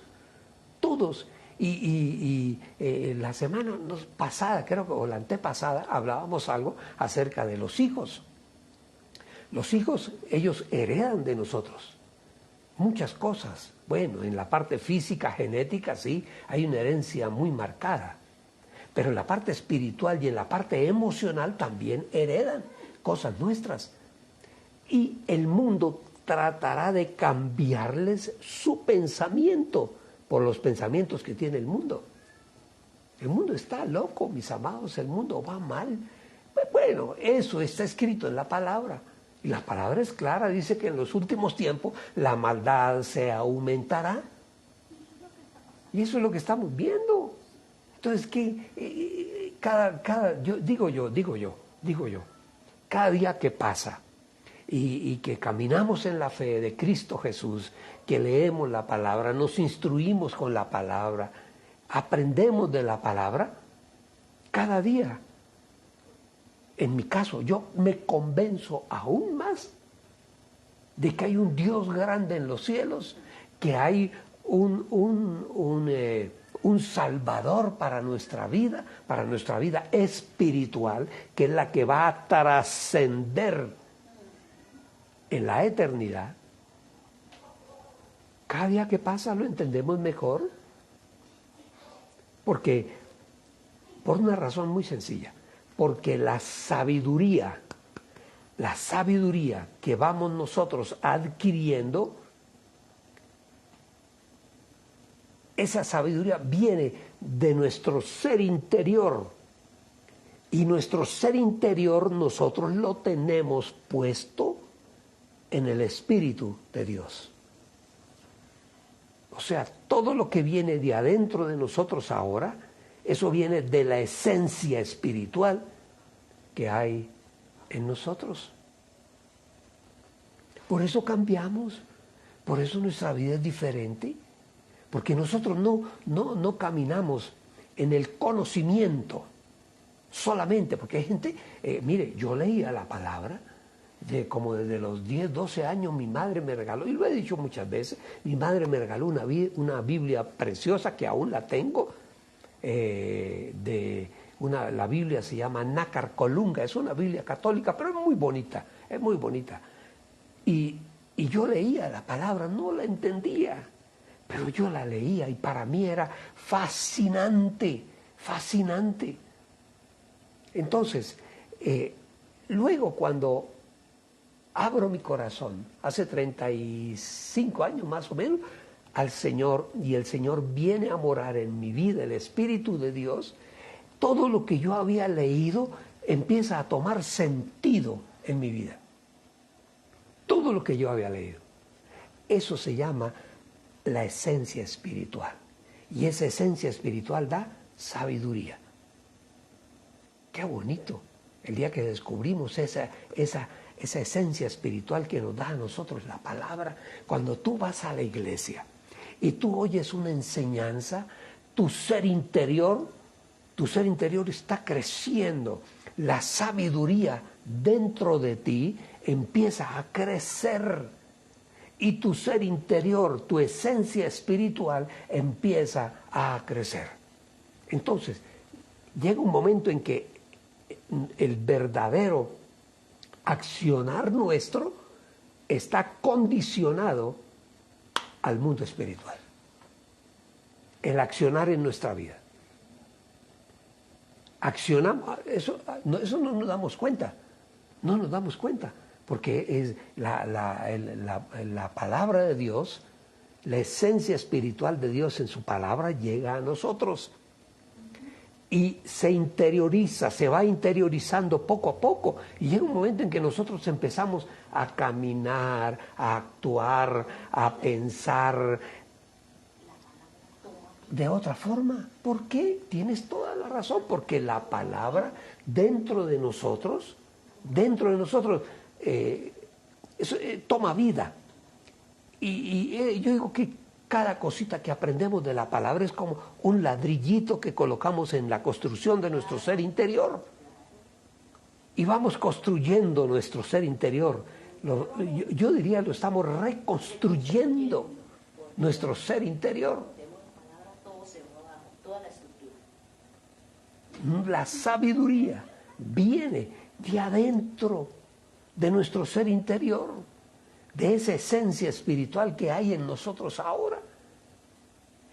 Y la semana pasada, creo que, o la antepasada, hablábamos algo acerca de los hijos. Los hijos, ellos heredan de nosotros muchas cosas. Bueno, en la parte física, genética, sí, hay una herencia muy marcada. Pero en la parte espiritual y en la parte emocional también heredan cosas nuestras. Y el mundo tratará de cambiarles su pensamiento por los pensamientos que tiene el mundo. El mundo está loco, mis amados, el mundo va mal. Bueno, eso está escrito en la palabra. Y la palabra es clara, dice que en los últimos tiempos la maldad se aumentará. Y eso es lo que estamos viendo. Entonces, que digo yo, cada día que pasa y que caminamos en la fe de Cristo Jesús, que leemos la palabra, nos instruimos con la palabra, aprendemos de la palabra, cada día, en mi caso, yo me convenzo aún más de que hay un Dios grande en los cielos, que hay un Salvador para nuestra vida espiritual, que es la que va a trascender en la eternidad. Cada día que pasa lo entendemos mejor, porque por una razón muy sencilla. Porque la sabiduría que vamos nosotros adquiriendo, esa sabiduría viene de nuestro ser interior. Y nuestro ser interior nosotros lo tenemos puesto en el Espíritu de Dios. O sea, todo lo que viene de adentro de nosotros ahora, eso viene de la esencia espiritual que hay en nosotros. Por eso cambiamos, por eso nuestra vida es diferente, porque nosotros no caminamos en el conocimiento solamente, porque hay gente, mire, yo leía la palabra, como desde los 10, 12 años mi madre me regaló, y lo he dicho muchas veces, mi madre me regaló una Biblia preciosa que aún la tengo, la Biblia se llama Nácar Colunga, es una Biblia católica, pero es muy bonita, es muy bonita. Y yo leía la palabra, no la entendía, pero yo la leía y para mí era fascinante, fascinante. Entonces, luego cuando abro mi corazón, hace 35 años más o menos, al Señor, y el Señor viene a morar en mi vida, el Espíritu de Dios, todo lo que yo había leído empieza a tomar sentido en mi vida. Todo lo que yo había leído. Eso se llama la esencia espiritual. Y esa esencia espiritual da sabiduría. Qué bonito el día que descubrimos esa esencia espiritual que nos da a nosotros la palabra. Cuando tú vas a la iglesia y tú oyes una enseñanza, tu ser interior está creciendo. La sabiduría dentro de ti empieza a crecer y tu ser interior, tu esencia espiritual empieza a crecer. Entonces, llega un momento en que el verdadero accionar nuestro está condicionado al mundo espiritual. El accionar en nuestra vida. Accionamos, eso no nos damos cuenta, no nos damos cuenta, porque es la palabra de Dios, la esencia espiritual de Dios en su palabra llega a nosotros y se interioriza, se va interiorizando poco a poco y llega un momento en que nosotros empezamos a caminar, a actuar, a pensar de otra forma. ¿Por qué? Tienes toda la razón, porque la palabra dentro de nosotros toma vida. Y yo digo que cada cosita que aprendemos de la palabra es como un ladrillito que colocamos en la construcción de nuestro ser interior. Y vamos construyendo nuestro ser interior. Yo diría, lo estamos reconstruyendo, nuestro ser interior. La sabiduría viene de adentro de nuestro ser interior, de esa esencia espiritual que hay en nosotros ahora.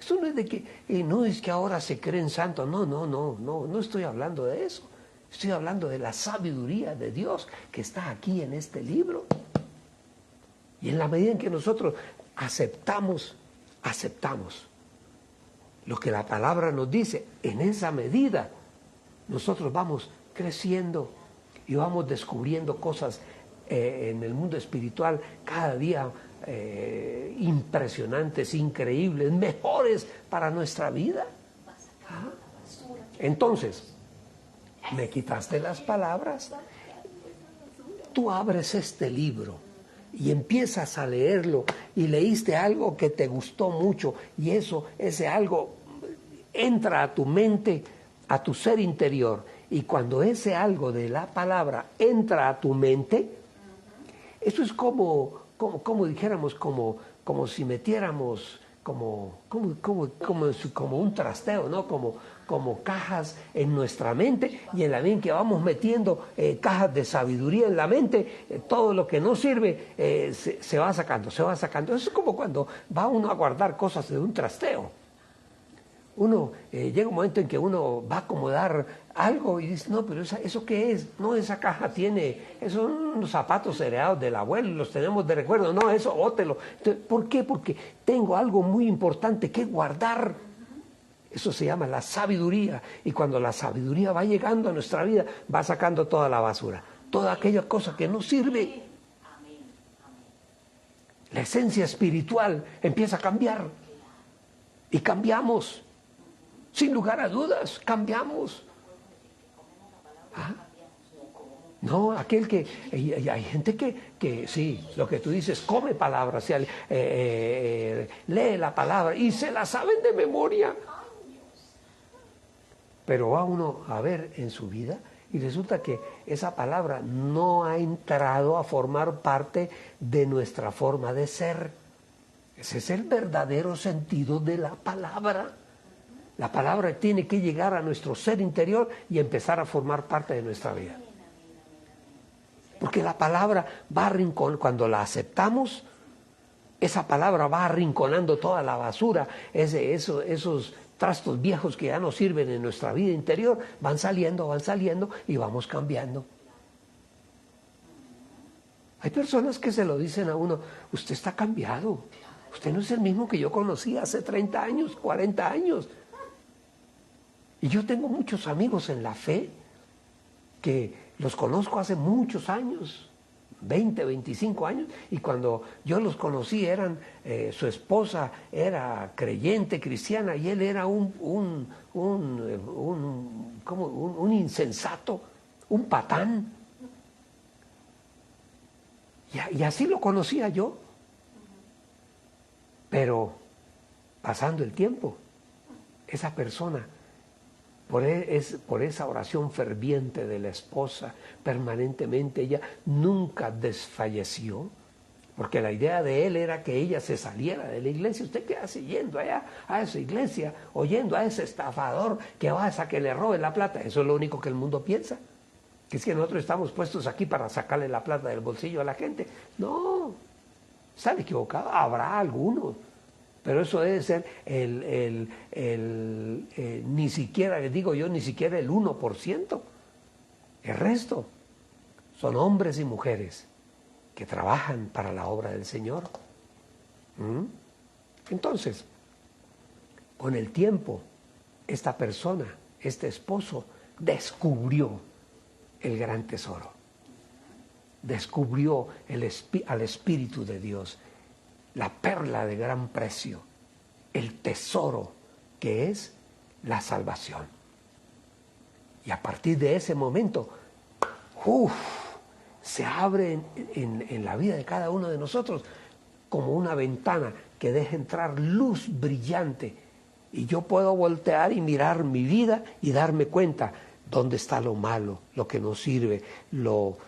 Eso no es de que, no es que ahora se creen santos, no estoy hablando de eso. Estoy hablando de la sabiduría de Dios que está aquí en este libro. Y en la medida en que nosotros aceptamos lo que la palabra nos dice, en esa medida nosotros vamos creciendo y vamos descubriendo cosas en el mundo espiritual cada día impresionantes, increíbles, mejores para nuestra vida. ¿Ah? Entonces, me quitaste las palabras, tú abres este libro y empiezas a leerlo y leíste algo que te gustó mucho y ese algo entra a tu mente, a tu ser interior, y cuando ese algo de la palabra entra a tu mente, eso es como dijéramos, como si metiéramos como un trasteo, ¿no? Como cajas en nuestra mente, y en la medida que vamos metiendo cajas de sabiduría en la mente, todo lo que no sirve se va sacando. Eso es como cuando va uno a guardar cosas de un trasteo. Llega un momento en que uno va a acomodar algo y dice, no, pero ¿eso qué es? No, esa caja esos son unos zapatos heredados del abuelo, los tenemos de recuerdo, no, eso bótelo. Entonces, ¿por qué? Porque tengo algo muy importante que guardar. Eso se llama la sabiduría, y cuando la sabiduría va llegando a nuestra vida, va sacando toda la basura, toda aquella cosa que no sirve. La esencia espiritual empieza a cambiar. Y cambiamos. Sin lugar a dudas, cambiamos. ¿Ah? No, aquel que... hay gente que sí, lo que tú dices, come palabras, lee la palabra y se la saben de memoria. Pero va uno a ver en su vida y resulta que esa palabra no ha entrado a formar parte de nuestra forma de ser. Ese es el verdadero sentido de la palabra. La palabra tiene que llegar a nuestro ser interior y empezar a formar parte de nuestra vida. Porque la palabra va cuando la aceptamos, esa palabra va arrinconando toda la basura, esos trastos viejos que ya no sirven en nuestra vida interior, van saliendo y vamos cambiando. Hay personas que se lo dicen a uno, usted está cambiado, usted no es el mismo que yo conocí hace 30 años, 40 años. Y yo tengo muchos amigos en la fe que los conozco hace muchos años, 20, 25 años, y cuando yo los conocí su esposa era creyente, cristiana, y él era un insensato, un patán. Y así lo conocía yo. Pero pasando el tiempo, esa persona, por esa oración ferviente de la esposa, permanentemente ella nunca desfalleció, porque la idea de él era que ella se saliera de la iglesia. ¿Usted qué hace yendo allá a esa iglesia, oyendo a ese estafador que va a que le robe la plata? Eso es lo único que el mundo piensa, que es que nosotros estamos puestos aquí para sacarle la plata del bolsillo a la gente. No, están equivocados, habrá algunos. Pero eso debe ser ni siquiera, les digo yo, ni siquiera el 1%. El resto son hombres y mujeres que trabajan para la obra del Señor. Entonces, con el tiempo, esta persona, este esposo, descubrió el gran tesoro. Descubrió al Espíritu de Dios, la perla de gran precio, el tesoro que es la salvación. Y a partir de ese momento, se abre en la vida de cada uno de nosotros como una ventana que deja entrar luz brillante. Y yo puedo voltear y mirar mi vida y darme cuenta dónde está lo malo, lo que no sirve, lo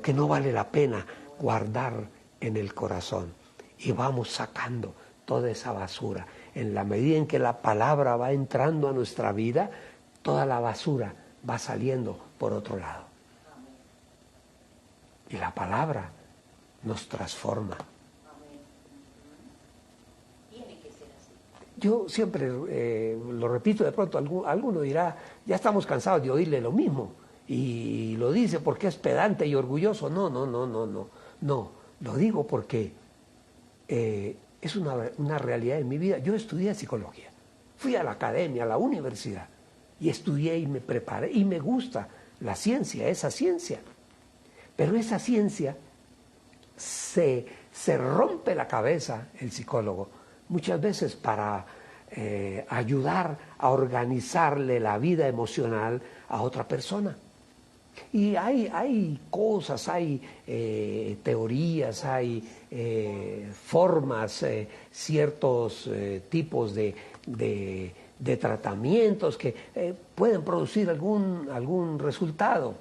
que no vale la pena guardar en el corazón. Y vamos sacando toda esa basura. En la medida en que la palabra va entrando a nuestra vida, toda la basura va saliendo por otro lado. Y la palabra nos transforma. Yo siempre lo repito, de pronto alguno dirá, ya estamos cansados de oírle lo mismo. Y lo dice porque es pedante y orgulloso. No, lo digo porque es una realidad en mi vida. Yo estudié psicología, fui a la academia, a la universidad, y estudié y me preparé, y me gusta la ciencia, esa ciencia. Pero esa ciencia se rompe la cabeza el psicólogo, muchas veces para ayudar a organizarle la vida emocional a otra persona. Y hay cosas, hay teorías, hay formas, ciertos tipos de tratamientos que pueden producir algún resultado,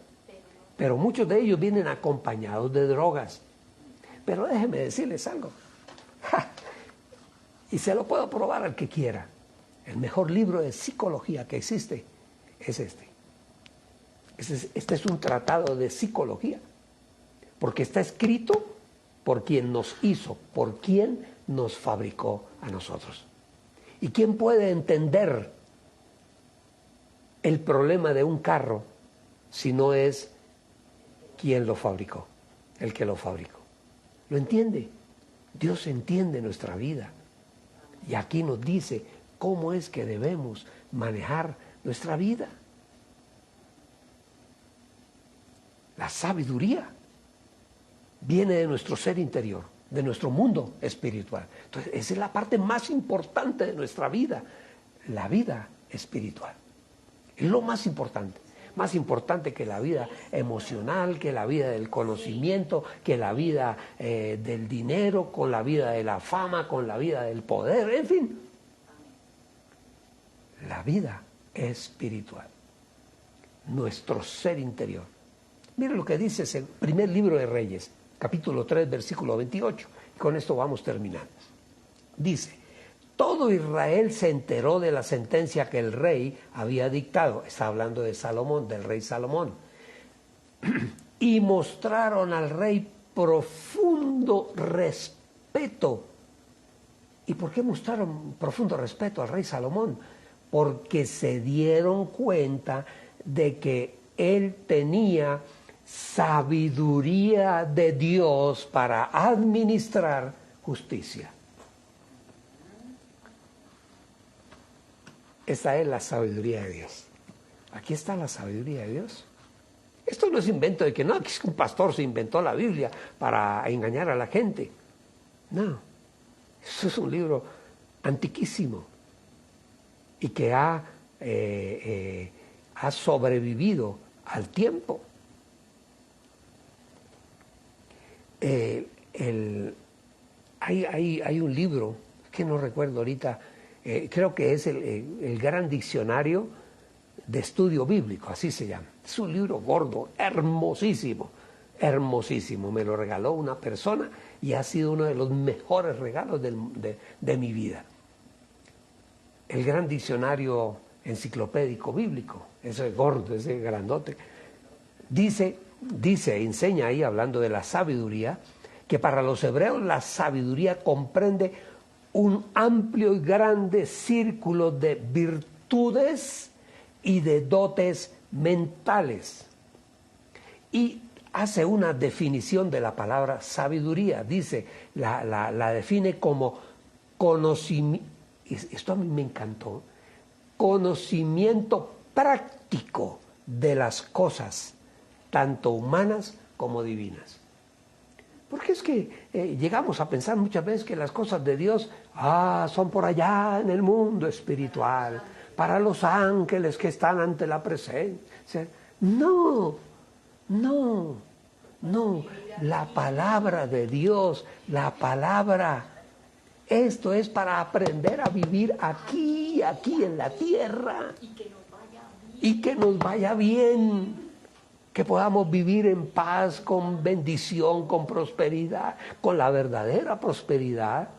pero muchos de ellos vienen acompañados de drogas. Pero déjenme decirles algo, y se lo puedo probar al que quiera. El mejor libro de psicología que existe es este. Este es un tratado de psicología, porque está escrito por quien nos hizo, por quien nos fabricó a nosotros. ¿Y quién puede entender el problema de un carro si no es quien lo fabricó, el que lo fabricó? ¿Lo entiende? Dios entiende nuestra vida. Y aquí nos dice cómo es que debemos manejar nuestra vida. La sabiduría viene de nuestro ser interior, de nuestro mundo espiritual. Entonces, esa es la parte más importante de nuestra vida, la vida espiritual. Es lo más importante que la vida emocional, que la vida del conocimiento, que la vida del dinero, con la vida de la fama, con la vida del poder, en fin. La vida espiritual, nuestro ser interior. Mire lo que dice el primer libro de Reyes, capítulo 3, versículo 28. Y con esto vamos terminando. Dice: todo Israel se enteró de la sentencia que el rey había dictado. Está hablando de Salomón, del rey Salomón. Y mostraron al rey profundo respeto. ¿Y por qué mostraron profundo respeto al rey Salomón? Porque se dieron cuenta de que él tenía sabiduría de Dios para administrar justicia. Esa es la sabiduría de Dios. Aquí está la sabiduría de Dios. Esto no es invento de que no, que un pastor se inventó la Biblia para engañar a la gente. No, eso es un libro antiquísimo y que ha sobrevivido al tiempo. Hay un libro que no recuerdo ahorita, creo que es el Gran Diccionario de Estudio Bíblico, así se llama. Es un libro gordo, hermosísimo, hermosísimo. Me lo regaló una persona y ha sido uno de los mejores regalos de mi vida. El Gran Diccionario Enciclopédico Bíblico, ese gordo, ese grandote, enseña ahí, hablando de la sabiduría, que para los hebreos la sabiduría comprende un amplio y grande círculo de virtudes y de dotes mentales. Y hace una definición de la palabra sabiduría. Dice, la define como conocimiento, esto a mí me encantó, conocimiento práctico de las cosas, tanto humanas como divinas. Porque es que llegamos a pensar muchas veces que las cosas de Dios son por allá en el mundo espiritual, para los ángeles que están ante la presencia. No, la palabra de Dios, esto es para aprender a vivir aquí en la tierra, y que nos vaya bien. Que podamos vivir en paz, con bendición, con prosperidad, con la verdadera prosperidad,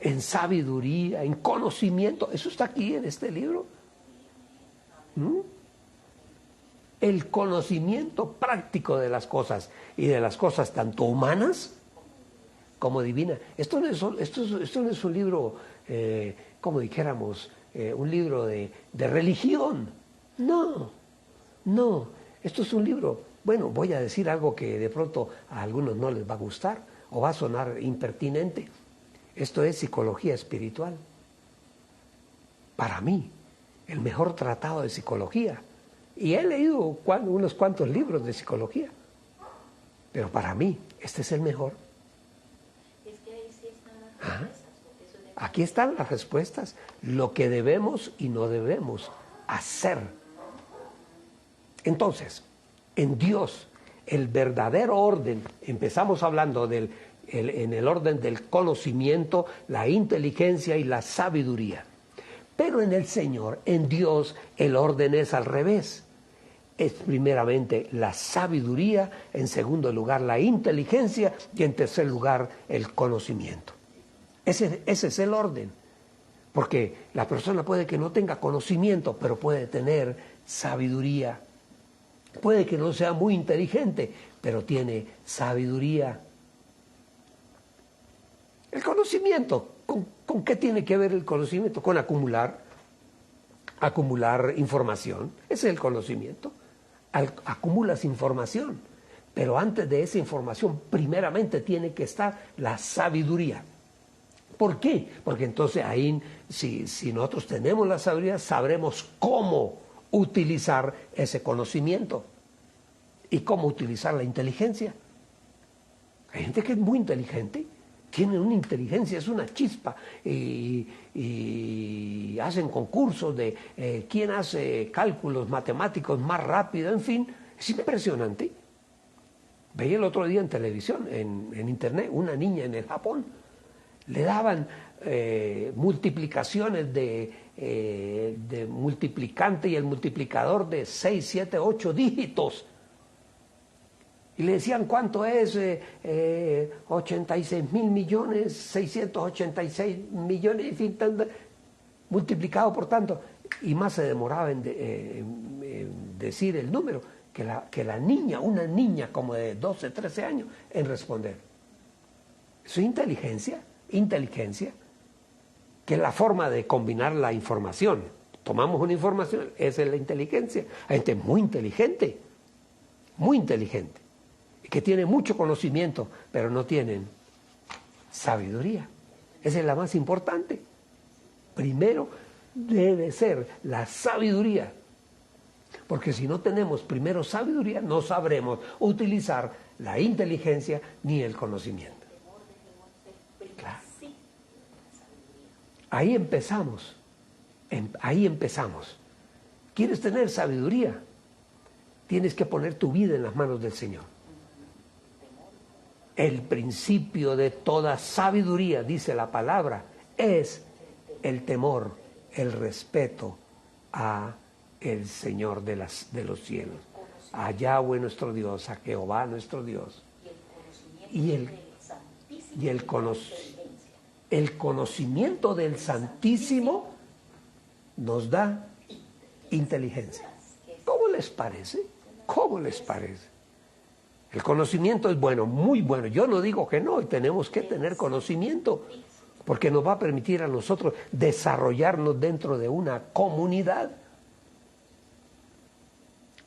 en sabiduría, en conocimiento. Eso está aquí en este libro. El conocimiento práctico de las cosas, y de las cosas tanto humanas como divinas. Esto no es un libro, como dijéramos, un libro de religión. No. Esto es un libro, bueno, voy a decir algo que de pronto a algunos no les va a gustar o va a sonar impertinente. Esto es psicología espiritual. Para mí, el mejor tratado de psicología. Y he leído unos cuantos libros de psicología. Pero para mí, este es el mejor. Es que ahí sí están las respuestas. Aquí están las respuestas, lo que debemos y no debemos hacer. Entonces, en Dios, el verdadero orden, empezamos hablando en el orden del conocimiento, la inteligencia y la sabiduría. Pero en el Señor, en Dios, el orden es al revés. Es primeramente la sabiduría, en segundo lugar la inteligencia y en tercer lugar el conocimiento. Ese es el orden. Porque la persona puede que no tenga conocimiento, pero puede tener sabiduría. Puede que no sea muy inteligente, pero tiene sabiduría. El conocimiento, ¿con qué tiene que ver el conocimiento? Con acumular información. Ese es el conocimiento. Acumulas información, pero antes de esa información, primeramente tiene que estar la sabiduría. ¿Por qué? Porque entonces ahí, si nosotros tenemos la sabiduría, sabremos cómo utilizar ese conocimiento y cómo utilizar la inteligencia. Hay gente que es muy inteligente, tienen una inteligencia, es una chispa, y hacen concursos de quién hace cálculos matemáticos más rápido, en fin, es impresionante. Veía el otro día en televisión, en internet, una niña en el Japón, le daban multiplicaciones de multiplicante y el multiplicador de 6, 7, 8 dígitos. Y le decían, ¿cuánto es? 86.686.000.000, en fin, multiplicado por tanto. Y más se demoraba en decir el número que la niña, una niña como de 12, 13 años, en responder. Eso es inteligencia, que es la forma de combinar la información. Tomamos una información, esa es la inteligencia. Hay gente muy inteligente, que tiene mucho conocimiento, pero no tienen sabiduría. Esa es la más importante. Primero debe ser la sabiduría, porque si no tenemos primero sabiduría, no sabremos utilizar la inteligencia ni el conocimiento. Claro. Ahí empezamos. ¿Quieres tener sabiduría? Tienes que poner tu vida en las manos del Señor. El principio de toda sabiduría, dice la palabra, es el temor, el respeto a el Señor de los cielos, a Yahweh nuestro Dios, a Jehová nuestro Dios. Y el conocimiento del Santísimo nos da inteligencia. ¿Cómo les parece? El conocimiento es bueno, muy bueno. Yo no digo que no, y tenemos que tener conocimiento, porque nos va a permitir a nosotros desarrollarnos dentro de una comunidad.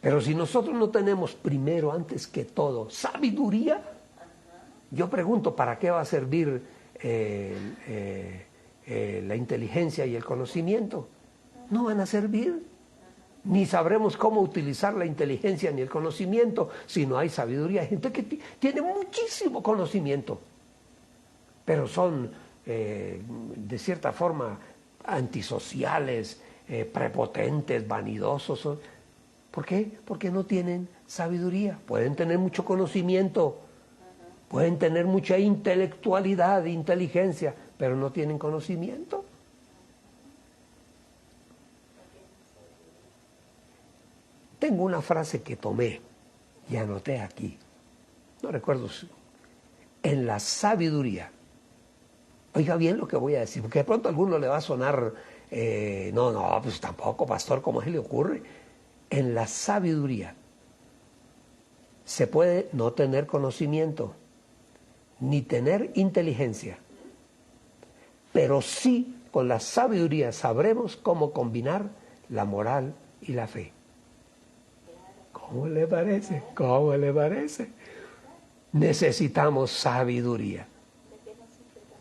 Pero si nosotros no tenemos primero, antes que todo, sabiduría, yo pregunto, ¿para qué va a servir la inteligencia y el conocimiento? No van a servir. Ni sabremos cómo utilizar la inteligencia ni el conocimiento si no hay sabiduría. Hay gente que tiene muchísimo conocimiento, pero son de cierta forma antisociales, prepotentes, vanidosos. ¿Por qué? Porque no tienen sabiduría. Pueden tener mucho conocimiento, pueden tener mucha intelectualidad, inteligencia, pero no tienen conocimiento. Tengo una frase que tomé y anoté aquí. No recuerdo si. En la sabiduría. Oiga bien lo que voy a decir, porque de pronto a alguno le va a sonar, no, pues tampoco, pastor, ¿cómo se le ocurre? En la sabiduría se puede no tener conocimiento, ni tener inteligencia, pero sí con la sabiduría sabremos cómo combinar la moral y la fe. ¿Cómo le parece? Necesitamos sabiduría.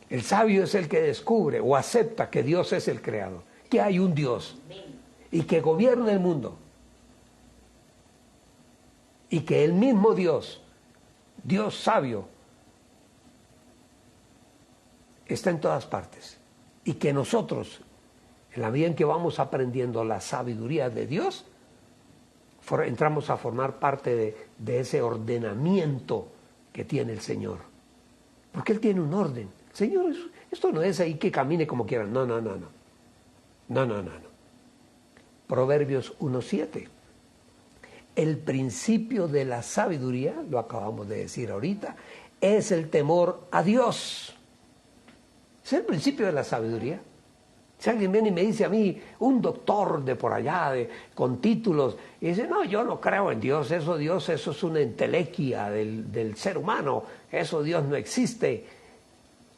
El sabio es el que descubre o acepta que Dios es el creador, que hay un Dios y que gobierna el mundo. Y que el mismo Dios, Dios sabio, está en todas partes. Y que nosotros, en la medida en que vamos aprendiendo la sabiduría de Dios, entramos a formar parte de ese ordenamiento que tiene el Señor. Porque Él tiene un orden. Señor, esto no es ahí que camine como quieran. No. Proverbios 1:7. El principio de la sabiduría, lo acabamos de decir ahorita, es el temor a Dios. Es el principio de la sabiduría. Si alguien viene y me dice a mí, un doctor de por allá, con títulos, y dice, no, yo no creo en Dios, eso es una entelequia del ser humano, eso Dios no existe.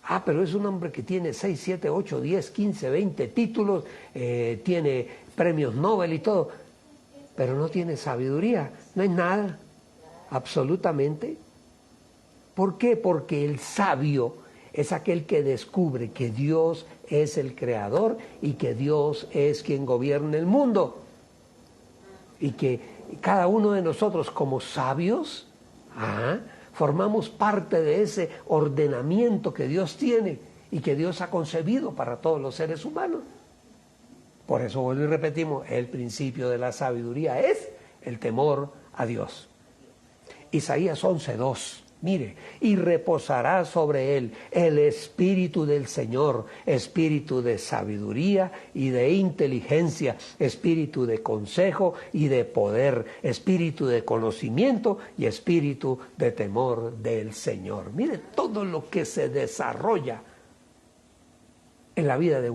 Ah, pero es un hombre que tiene 6, 7, 8, 10, 15, 20 títulos, tiene premios Nobel y todo, pero no tiene sabiduría, no es nada, absolutamente. ¿Por qué? Porque el sabio es aquel que descubre que Dios es el creador y que Dios es quien gobierna el mundo. Y que cada uno de nosotros como sabios formamos parte de ese ordenamiento que Dios tiene y que Dios ha concebido para todos los seres humanos. Por eso vuelvo y repetimos, el principio de la sabiduría es el temor a Dios. Isaías 11:2. Mire, y reposará sobre él el espíritu del Señor, espíritu de sabiduría y de inteligencia, espíritu de consejo y de poder, espíritu de conocimiento y espíritu de temor del Señor. Mire todo lo que se desarrolla en la vida de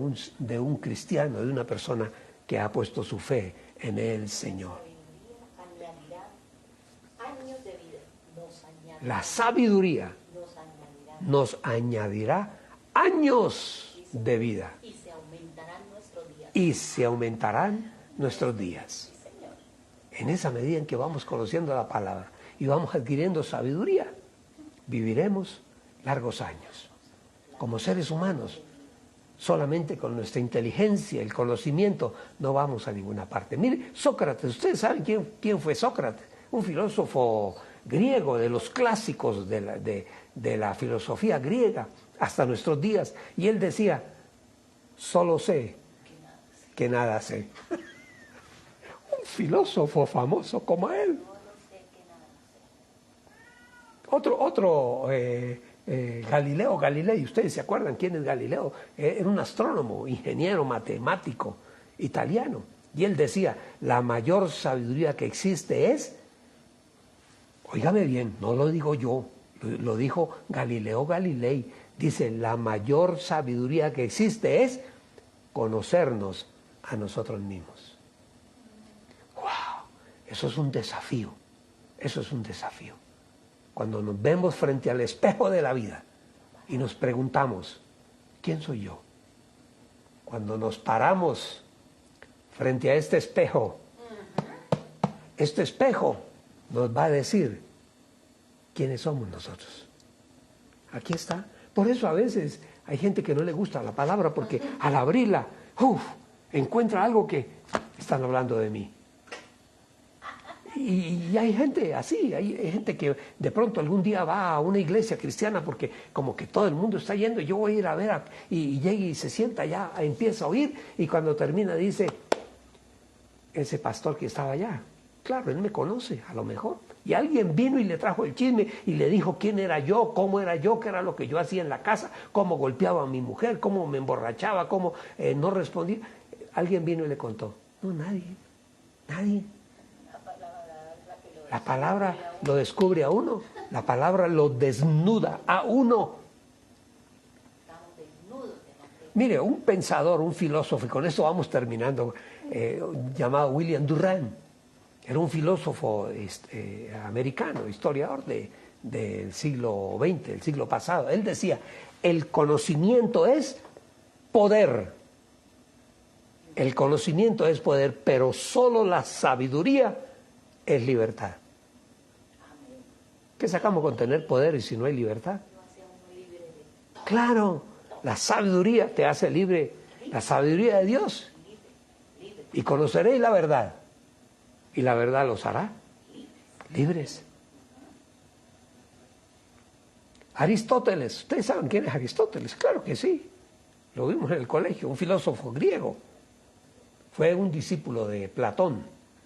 un cristiano, de una persona que ha puesto su fe en el Señor. La sabiduría nos añadirá años de vida. Y se aumentarán nuestros días. Y se aumentarán nuestros días. En esa medida en que vamos conociendo la palabra y vamos adquiriendo sabiduría, viviremos largos años. Como seres humanos, solamente con nuestra inteligencia, el conocimiento, no vamos a ninguna parte. Mire, Sócrates, ¿ustedes saben quién fue Sócrates? Un filósofo griego, de los clásicos de la filosofía griega hasta nuestros días. Y él decía, solo sé que nada sé. Un filósofo famoso como él. Otro Galileo Galilei, ¿ustedes se acuerdan quién es Galileo? Era un astrónomo, ingeniero, matemático, italiano. Y él decía, la mayor sabiduría que existe es, óigame bien, no lo digo yo, lo dijo Galileo Galilei, dice, la mayor sabiduría que existe es conocernos a nosotros mismos. ¡Wow! Eso es un desafío, eso es un desafío. Cuando nos vemos frente al espejo de la vida y nos preguntamos, ¿quién soy yo? Cuando nos paramos frente a este espejo nos va a decir quiénes somos nosotros. Aquí está. Por eso a veces hay gente que no le gusta la palabra porque al abrirla, encuentra algo que están hablando de mí. Y hay gente así, hay gente que de pronto algún día va a una iglesia cristiana porque como que todo el mundo está yendo, yo voy a ir a ver, y llega y se sienta ya, empieza a oír, y cuando termina dice, ese pastor que estaba allá, claro, él me conoce, a lo mejor. Y alguien vino y le trajo el chisme y le dijo quién era yo, cómo era yo, qué era lo que yo hacía en la casa, cómo golpeaba a mi mujer, cómo me emborrachaba, cómo no respondía. Alguien vino y le contó. No, nadie. La palabra lo descubre a uno, la palabra lo desnuda a uno. Mire, un pensador, un filósofo, y con esto vamos terminando, llamado William Durant, era un filósofo americano, historiador del siglo XX, del siglo pasado. Él decía, el conocimiento es poder. El conocimiento es poder, pero solo la sabiduría es libertad. ¿Qué sacamos con tener poder y si no hay libertad? Claro, la sabiduría te hace libre, la sabiduría de Dios. Y conoceréis la verdad, y la verdad los hará libres. Aristóteles, ¿ustedes saben quién es Aristóteles? Claro que sí, lo vimos en el colegio, un filósofo griego. Fue un discípulo de Platón,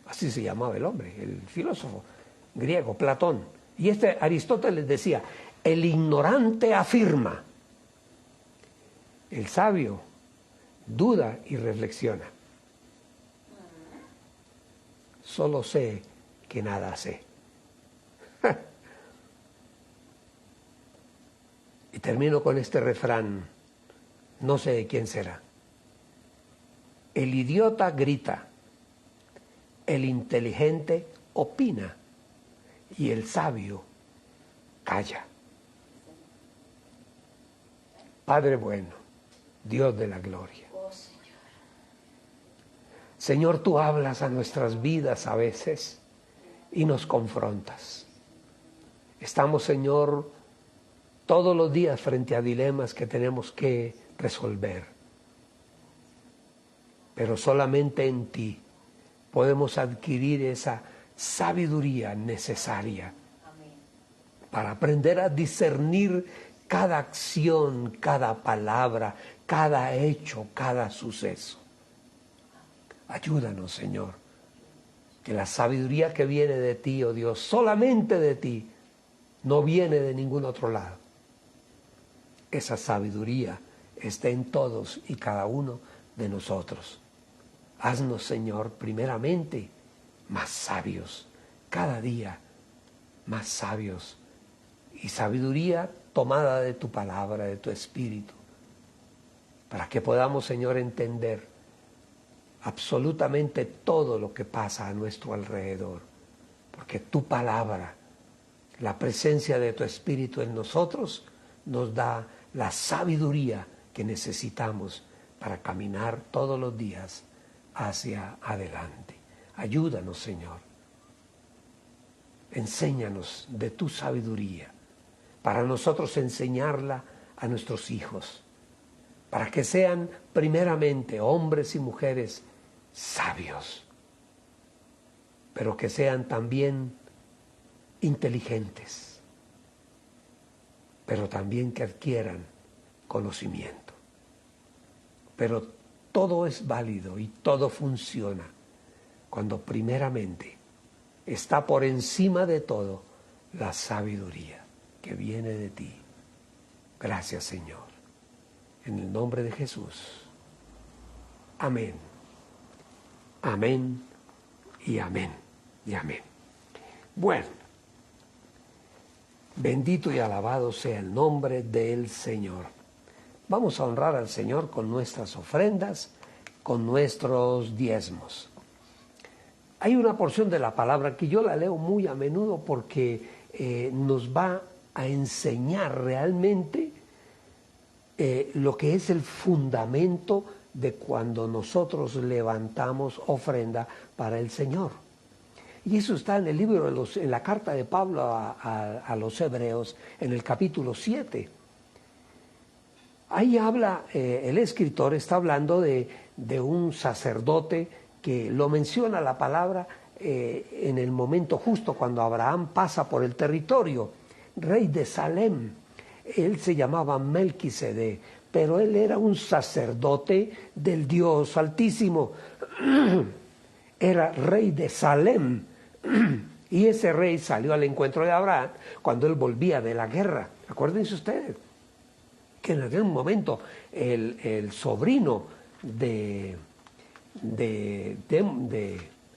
así se llamaba el hombre, el filósofo griego, Platón. Y Aristóteles decía, el ignorante afirma, el sabio duda y reflexiona. Solo sé que nada sé. Y termino con este refrán, no sé de quién será. El idiota grita, el inteligente opina y el sabio calla. Padre bueno, Dios de la gloria. Señor, tú hablas a nuestras vidas a veces y nos confrontas. Estamos, Señor, todos los días frente a dilemas que tenemos que resolver. Pero solamente en ti podemos adquirir esa sabiduría necesaria para aprender a discernir cada acción, cada palabra, cada hecho, cada suceso. Ayúdanos, Señor, que la sabiduría que viene de ti, oh Dios, solamente de ti, no viene de ningún otro lado. Esa sabiduría esté en todos y cada uno de nosotros. Haznos, Señor, primeramente más sabios, cada día más sabios, y sabiduría tomada de tu palabra, de tu espíritu, para que podamos, Señor, entender absolutamente todo lo que pasa a nuestro alrededor, porque tu palabra, la presencia de tu espíritu en nosotros, nos da la sabiduría que necesitamos para caminar todos los días hacia adelante. Ayúdanos, Señor. Enséñanos de tu sabiduría para nosotros enseñarla a nuestros hijos, para que sean primeramente hombres y mujeres sabios, pero que sean también inteligentes, pero también que adquieran conocimiento. Pero todo es válido y todo funciona cuando primeramente está por encima de todo la sabiduría que viene de ti. Gracias, Señor. En el nombre de Jesús. Amén. Amén y amén y amén. Bueno, bendito y alabado sea el nombre del Señor. Vamos a honrar al Señor con nuestras ofrendas, con nuestros diezmos. Hay una porción de la palabra que yo la leo muy a menudo porque nos va a enseñar realmente lo que es el fundamento de cuando nosotros levantamos ofrenda para el Señor. Y eso está en el libro en la carta de Pablo a los Hebreos, en el capítulo 7. Ahí habla, el escritor está hablando de un sacerdote que lo menciona la palabra en el momento justo cuando Abraham pasa por el territorio, rey de Salem. Él se llamaba Melquisedec, pero él era un sacerdote del Dios Altísimo. Era rey de Salem. Y ese rey salió al encuentro de Abraham cuando él volvía de la guerra. Acuérdense ustedes que en aquel momento el sobrino de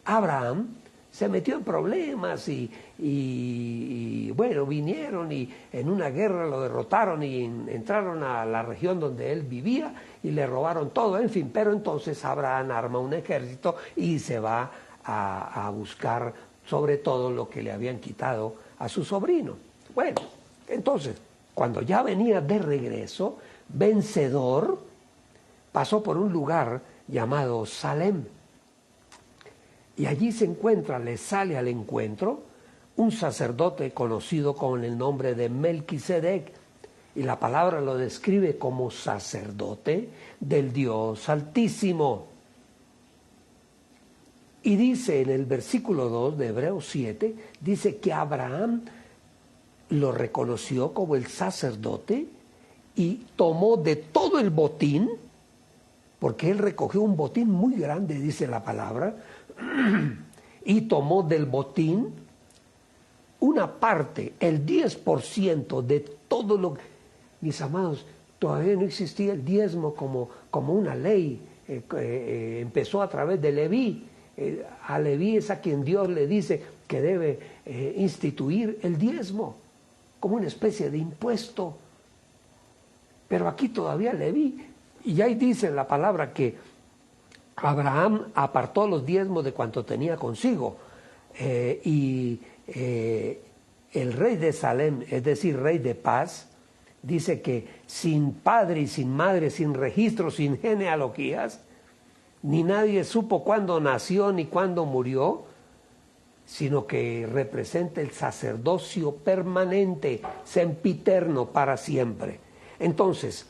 Abraham se metió en problemas y bueno, vinieron y en una guerra lo derrotaron y entraron a la región donde él vivía y le robaron todo, en fin. Pero entonces Abraham arma un ejército y se va a buscar sobre todo lo que le habían quitado a su sobrino. Bueno, entonces, cuando ya venía de regreso, vencedor, pasó por un lugar llamado Salem. Y allí se encuentra, le sale al encuentro un sacerdote conocido con el nombre de Melquisedec. Y la palabra lo describe como sacerdote del Dios Altísimo. Y dice en el versículo 2 de Hebreos 7, dice que Abraham lo reconoció como el sacerdote y tomó de todo el botín, porque él recogió un botín muy grande, dice la palabra, y tomó del botín una parte, el 10% de todo lo que... Mis amados, todavía no existía el diezmo como una ley, empezó a través de Leví. A Leví es a quien Dios le dice que debe instituir el diezmo como una especie de impuesto. Pero aquí todavía Leví, y ahí dice la palabra que Abraham apartó los diezmos de cuanto tenía consigo, y el rey de Salem, es decir, rey de paz, dice que sin padre y sin madre, sin registro, sin genealogías, ni nadie supo cuándo nació ni cuándo murió, sino que representa el sacerdocio permanente, sempiterno, para siempre. Entonces,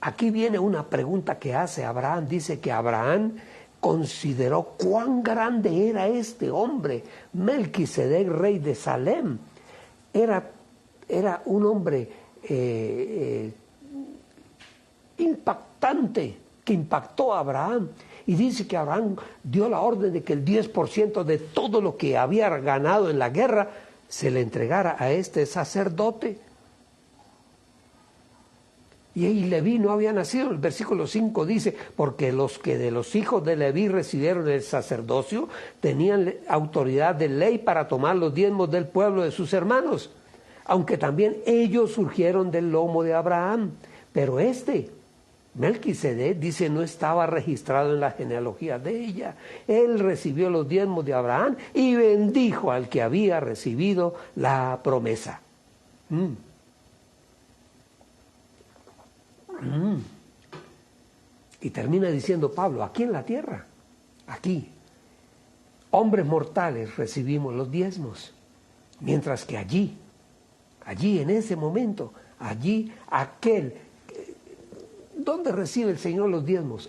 aquí viene una pregunta que hace Abraham. Dice que Abraham consideró cuán grande era este hombre, Melquisedec, rey de Salem, era un hombre impactante, que impactó a Abraham. Y dice que Abraham dio la orden de que el 10% de todo lo que había ganado en la guerra se le entregara a este sacerdote. Y Leví no había nacido. El versículo 5 dice, porque los que de los hijos de Leví recibieron el sacerdocio tenían autoridad de ley para tomar los diezmos del pueblo de sus hermanos, aunque también ellos surgieron del lomo de Abraham. Pero Melquisedec, dice, no estaba registrado en la genealogía de ella. Él recibió los diezmos de Abraham y bendijo al que había recibido la promesa. Y termina diciendo Pablo, aquí en la tierra, aquí, hombres mortales recibimos los diezmos, mientras que allí en ese momento, allí ¿dónde recibe el Señor los diezmos?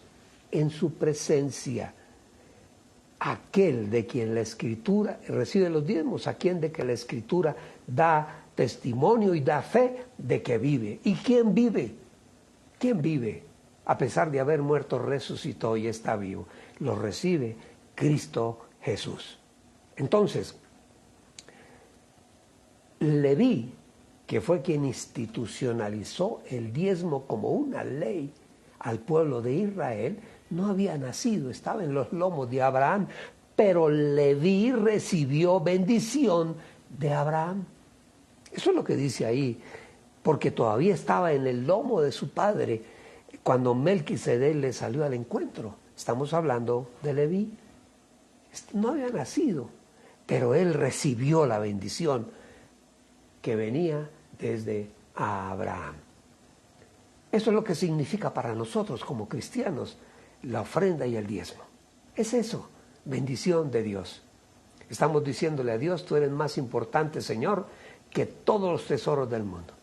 En su presencia. Aquel de quien la Escritura recibe los diezmos, de que la Escritura da testimonio y da fe de que vive. ¿Y quién vive? ¿Quién vive? A pesar de haber muerto, resucitó y está vivo. Lo recibe Cristo Jesús. Entonces, Leví, que fue quien institucionalizó el diezmo como una ley al pueblo de Israel, no había nacido, estaba en los lomos de Abraham, pero Leví recibió bendición de Abraham. Eso es lo que dice ahí, porque todavía estaba en el lomo de su padre cuando Melquisedec le salió al encuentro. Estamos hablando de Leví. No había nacido, pero él recibió la bendición que venía desde Abraham. Eso es lo que significa para nosotros como cristianos la ofrenda y el diezmo. Es eso, bendición de Dios. Estamos diciéndole a Dios, tú eres más importante, Señor, que todos los tesoros del mundo.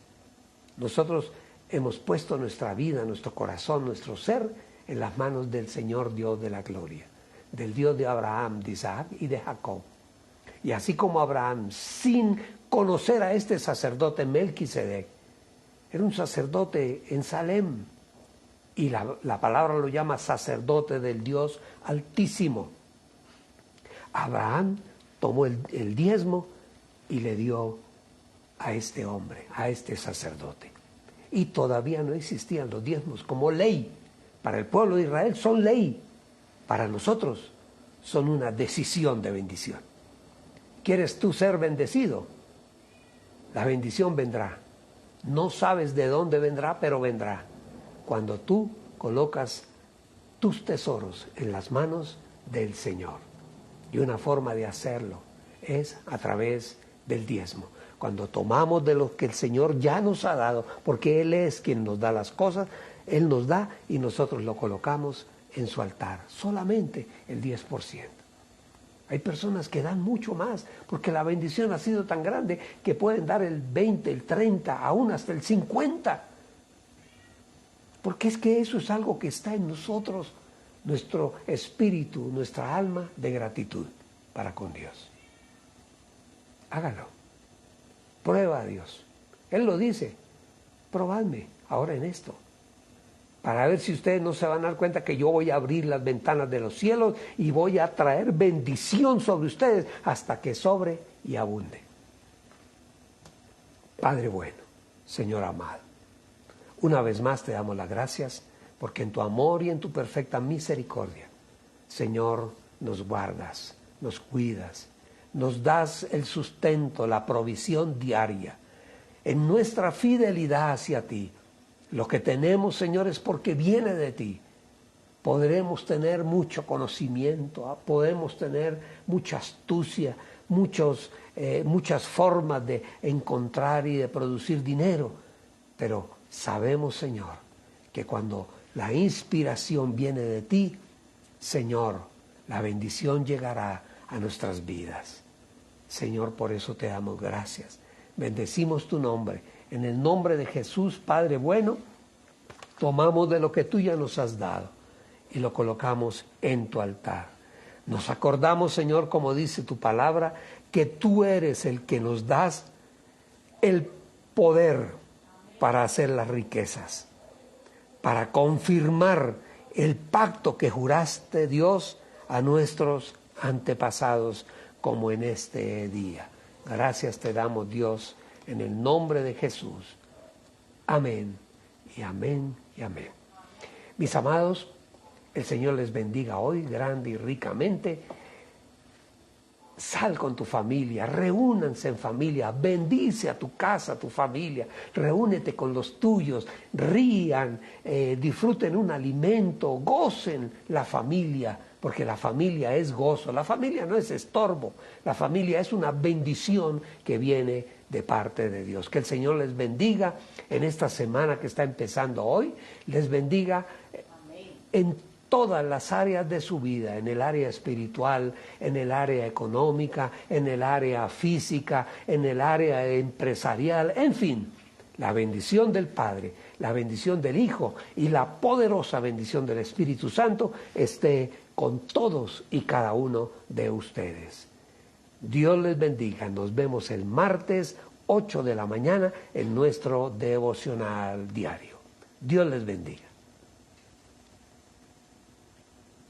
Nosotros hemos puesto nuestra vida, nuestro corazón, nuestro ser en las manos del Señor Dios de la gloria, del Dios de Abraham, de Isaac y de Jacob. Y así como Abraham, sin conocer a este sacerdote Melquisedec, era un sacerdote en Salem, y la palabra lo llama sacerdote del Dios Altísimo. Abraham tomó el diezmo y le dio a este hombre, a este sacerdote. Y todavía no existían los diezmos como ley. Para el pueblo de Israel son ley. Para nosotros son una decisión de bendición. ¿Quieres tú ser bendecido? La bendición vendrá. No sabes de dónde vendrá, pero vendrá. Cuando tú colocas tus tesoros en las manos del Señor. Y una forma de hacerlo es a través del diezmo. Cuando tomamos de lo que el Señor ya nos ha dado, porque Él es quien nos da las cosas, Él nos da y nosotros lo colocamos en su altar. Solamente el 10%. Hay personas que dan mucho más, porque la bendición ha sido tan grande que pueden dar el 20, el 30, aún hasta el 50%. Porque es que eso es algo que está en nosotros, nuestro espíritu, nuestra alma de gratitud para con Dios. Hágalo. Prueba a Dios. Él lo dice, probadme ahora en esto, para ver si ustedes no se van a dar cuenta que yo voy a abrir las ventanas de los cielos y voy a traer bendición sobre ustedes hasta que sobre y abunde. Padre bueno, Señor amado, una vez más te damos las gracias porque en tu amor y en tu perfecta misericordia, Señor, nos guardas, nos cuidas, nos das el sustento, la provisión diaria. En nuestra fidelidad hacia ti, lo que tenemos, Señor, es porque viene de ti. Podremos tener mucho conocimiento, podemos tener mucha astucia, muchas formas de encontrar y de producir dinero, pero sabemos, Señor, que cuando la inspiración viene de ti, Señor, la bendición llegará a nuestras vidas. Señor, por eso te damos gracias. Bendecimos tu nombre. En el nombre de Jesús, Padre bueno, tomamos de lo que tú ya nos has dado y lo colocamos en tu altar. Nos acordamos, Señor, como dice tu palabra, que tú eres el que nos das el poder para hacer las riquezas, para confirmar el pacto que juraste, Dios, a nuestros antepasados, como en este día. Gracias te damos, Dios, en el nombre de Jesús. Amén y amén y amén. Mis amados, el Señor les bendiga hoy grande y ricamente. Sal con tu familia, reúnanse en familia, bendice a tu casa, a tu familia, reúnete con los tuyos, rían, disfruten un alimento, gocen la familia, porque la familia es gozo, la familia no es estorbo, la familia es una bendición que viene de parte de Dios. Que el Señor les bendiga en esta semana que está empezando hoy, les bendiga en todas las áreas de su vida, en el área espiritual, en el área económica, en el área física, en el área empresarial, en fin, la bendición del Padre, la bendición del Hijo y la poderosa bendición del Espíritu Santo esté con todos y cada uno de ustedes. Dios les bendiga, nos vemos el martes 8 de la mañana en nuestro devocional diario. Dios les bendiga.